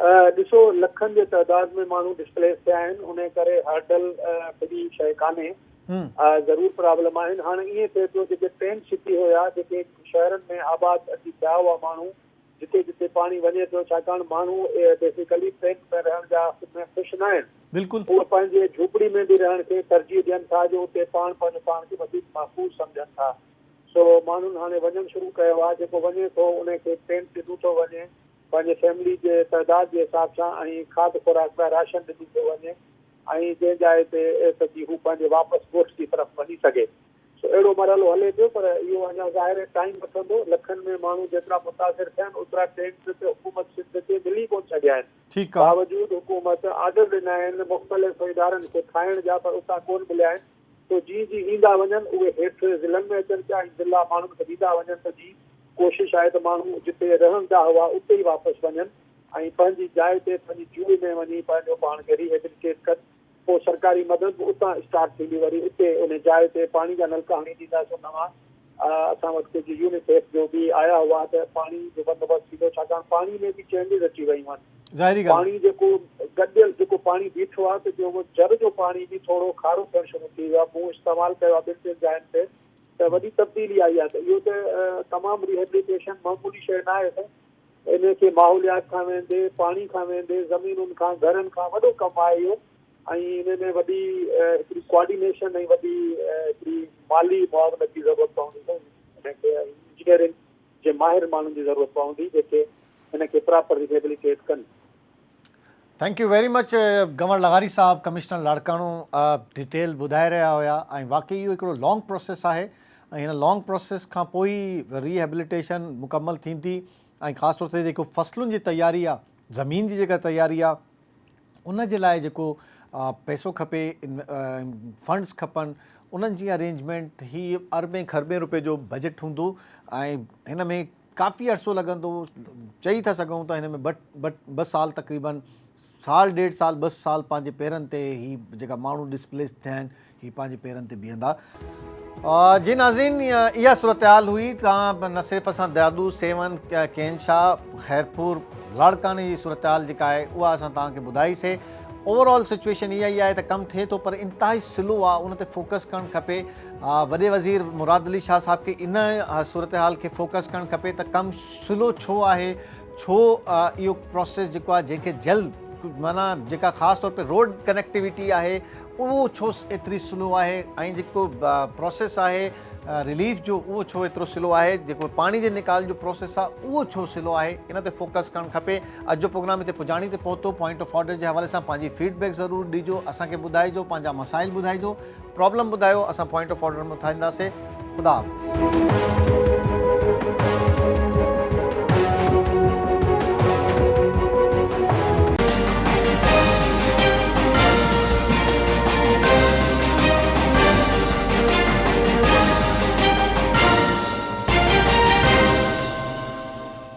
ॾिसो लखनि जे तइदाद में माण्हू डिस्प्लेस थिया आहिनि उन करे हर्डल वॾी शइ कान्हे ज़रूरु प्रॉब्लम आहिनि हाणे ईअं थिए थो जेके टेंट सिटी हुया जेके शहरनि में आबाद अची थिया हुआ माण्हू जिते जिते पाणी वञे थो छाकाणि माण्हू बेसिकली टेंट में रहण जा ख़ुशि न आहिनि बिल्कुलु उहे पंहिंजे झूपड़ी में बि रहण खे तरजीह ॾियनि था जो उते पंहिंजे पाण खे वधीक महफ़ूज़ सम्झनि था सो माण्हुनि हाणे वञणु शुरू कयो आहे जेको वञे थो उनखे टेंट ॾिनो थो वञे पंहिंजे फैमिली जे तइदाद जे हिसाब सां ऐं खाद खुराक लाइ राशन ॾिनो थो वञे ऐं जंहिं जाइ ते त की हू पंहिंजे वापसि ॻोठ जी तरफ़ वञी सघे सो अहिड़ो मरहलो हले पियो पर इहो अञा ज़ाहिर टाइम वठंदो लखनि में माण्हू जेतिरा मुतासिर थियनि ओतिरा टेंट ते हुकूमत सिंध ते मिली कोन सघिया आहिनि बावजूदि हुकूमत आर्डर ॾिना आहिनि मुख़्तलिफ़ इदारनि खे ठाहिण जा पर उतां कोन मिलिया आहिनि तो जीअं जीअं ईंदा वञनि उहे हेठि ज़िलनि में अचनि पिया ऐं ज़िला माण्हुनि खे ॾींदा वञनि त जी कोशिशि आहे त माण्हू जिते रहंदा हुआ उते ई वापसि वञनि ऐं पंहिंजी जाइ ते पंहिंजी जूड़ में वञी पंहिंजो पाण खे रिहेबिलिटेट कनि पोइ सरकारी मदद बि उतां स्टार्ट थींदी वरी उते उन जाइ ते पाणी जा नलका हणी ॾींदासीं नवां असां वटि कुझु यूनिसेफ जो बि आया हुआ त पाणी जो बंदोबस्तु थींदो छाकाणि पाणी में बि चेंजिस अची वयूं आहिनि पाणी जेको गॾियल जेको पाणी बीठो आहे त जो जर जो पाणी बि थोरो खारो थियणु शुरू थी वियो आहे मूं इस्तेमालु कयो आहे ॿिनि टिनि जायुनि ते त वॾी तब्दीली आई आहे त इहो त तमामु रिहेबिलिटेशन मामूली शइ न आहे इन खे माहौलियात खां वेंदे पाणी खां वेंदे ज़मीनुनि खां घरनि खां वॾो कमु आहे इहो ऐं इन में वॾी हिकिड़ी कोऑर्डिनेशन ऐं वॾी हिकिड़ी माली मुआवनत जी ज़रूरत पवंदी हिनखे इंजीनियरिंग जे माहिर माण्हुनि जी ज़रूरत पवंदी जेके हिनखे प्रॉपर रिहेबिलिटेट कनि thank you very much governor Lagari साहब कमिश्नर लाड़काणो डिटेल ॿुधाए रहिया हुआ ऐं वाक़ई इहो हिकिड़ो लॉन्ग प्रोसेस आहे ऐं हिन लॉन्ग प्रोसेस खां पोइ रिहेबिलिटेशन मुकमल थींदी ऐं ख़ासि तौर ते जेको फसलुनि जी तयारी आहे ज़मीन जी जेका तयारी आहे उन जे लाइ जेको पैसो खपे, फंड्स खपनि, उन्हनि जी अरेंजमेंट ही अरबें खरबें रुपए जो बजट हूंदो ऐं हिन में काफ़ी अरसो लॻंदो। चई था सघूं त हिन में ॿ साल तक़रीबन साल 1.5 साल 2 साल पंहिंजे पेरनि ते ही जेका माण्हू डिस्प्लेस थिया आहिनि ही पंहिंजे पेरनि ते बीहंदा। जी नाज़रीन, इहा सूरत हाल हुई। तव्हां न सिर्फ़ु असां दयादू, सेवन, केनशाह, खैरपुर, लाड़काने जी सूरत हाल जेका आहे उहा असां तव्हांखे ॿुधाईसीं। ओवरऑल सिचुएशन इहा ई आहे त कमु थिए थो पर इंतिहाई स्लो आहे, उन ते फोकस करणु खपे। वॾे वज़ीर मुराद अली शाह साहब खे इन सूरत हाल खे फोकस करणु खपे त कमु स्लो छो आहे, छो इहो प्रोसेस जेको आहे जंहिंखे जल्द माना जेका ख़ासि तौर ते रोड कनेक्टिविटी आहे उहो छो एतिरी स्लो आहे ऐं जेको प्रोसेस आहे रिलीफ जो उहो छो एतिरो स्लो आहे, जेको पाणी जे निकाल जो प्रोसेस आहे उहो छो स्लो आहे, इन ते फोकस करणु खपे। अॼु जो प्रोग्राम हिते पुॼाणी ते पहुतो। पॉइंट ऑफ ऑर्डर जे हवाले सां पंहिंजी फीडबैक ज़रूरु ॾिजो, असांखे ॿुधाइजो, पंहिंजा मसाइल ॿुधाइजो, प्रॉब्लम ॿुधायो, असां पॉइंट ऑफ ऑर्डर में ॿुधाईंदासीं। ख़ुदा हाफ़िज़।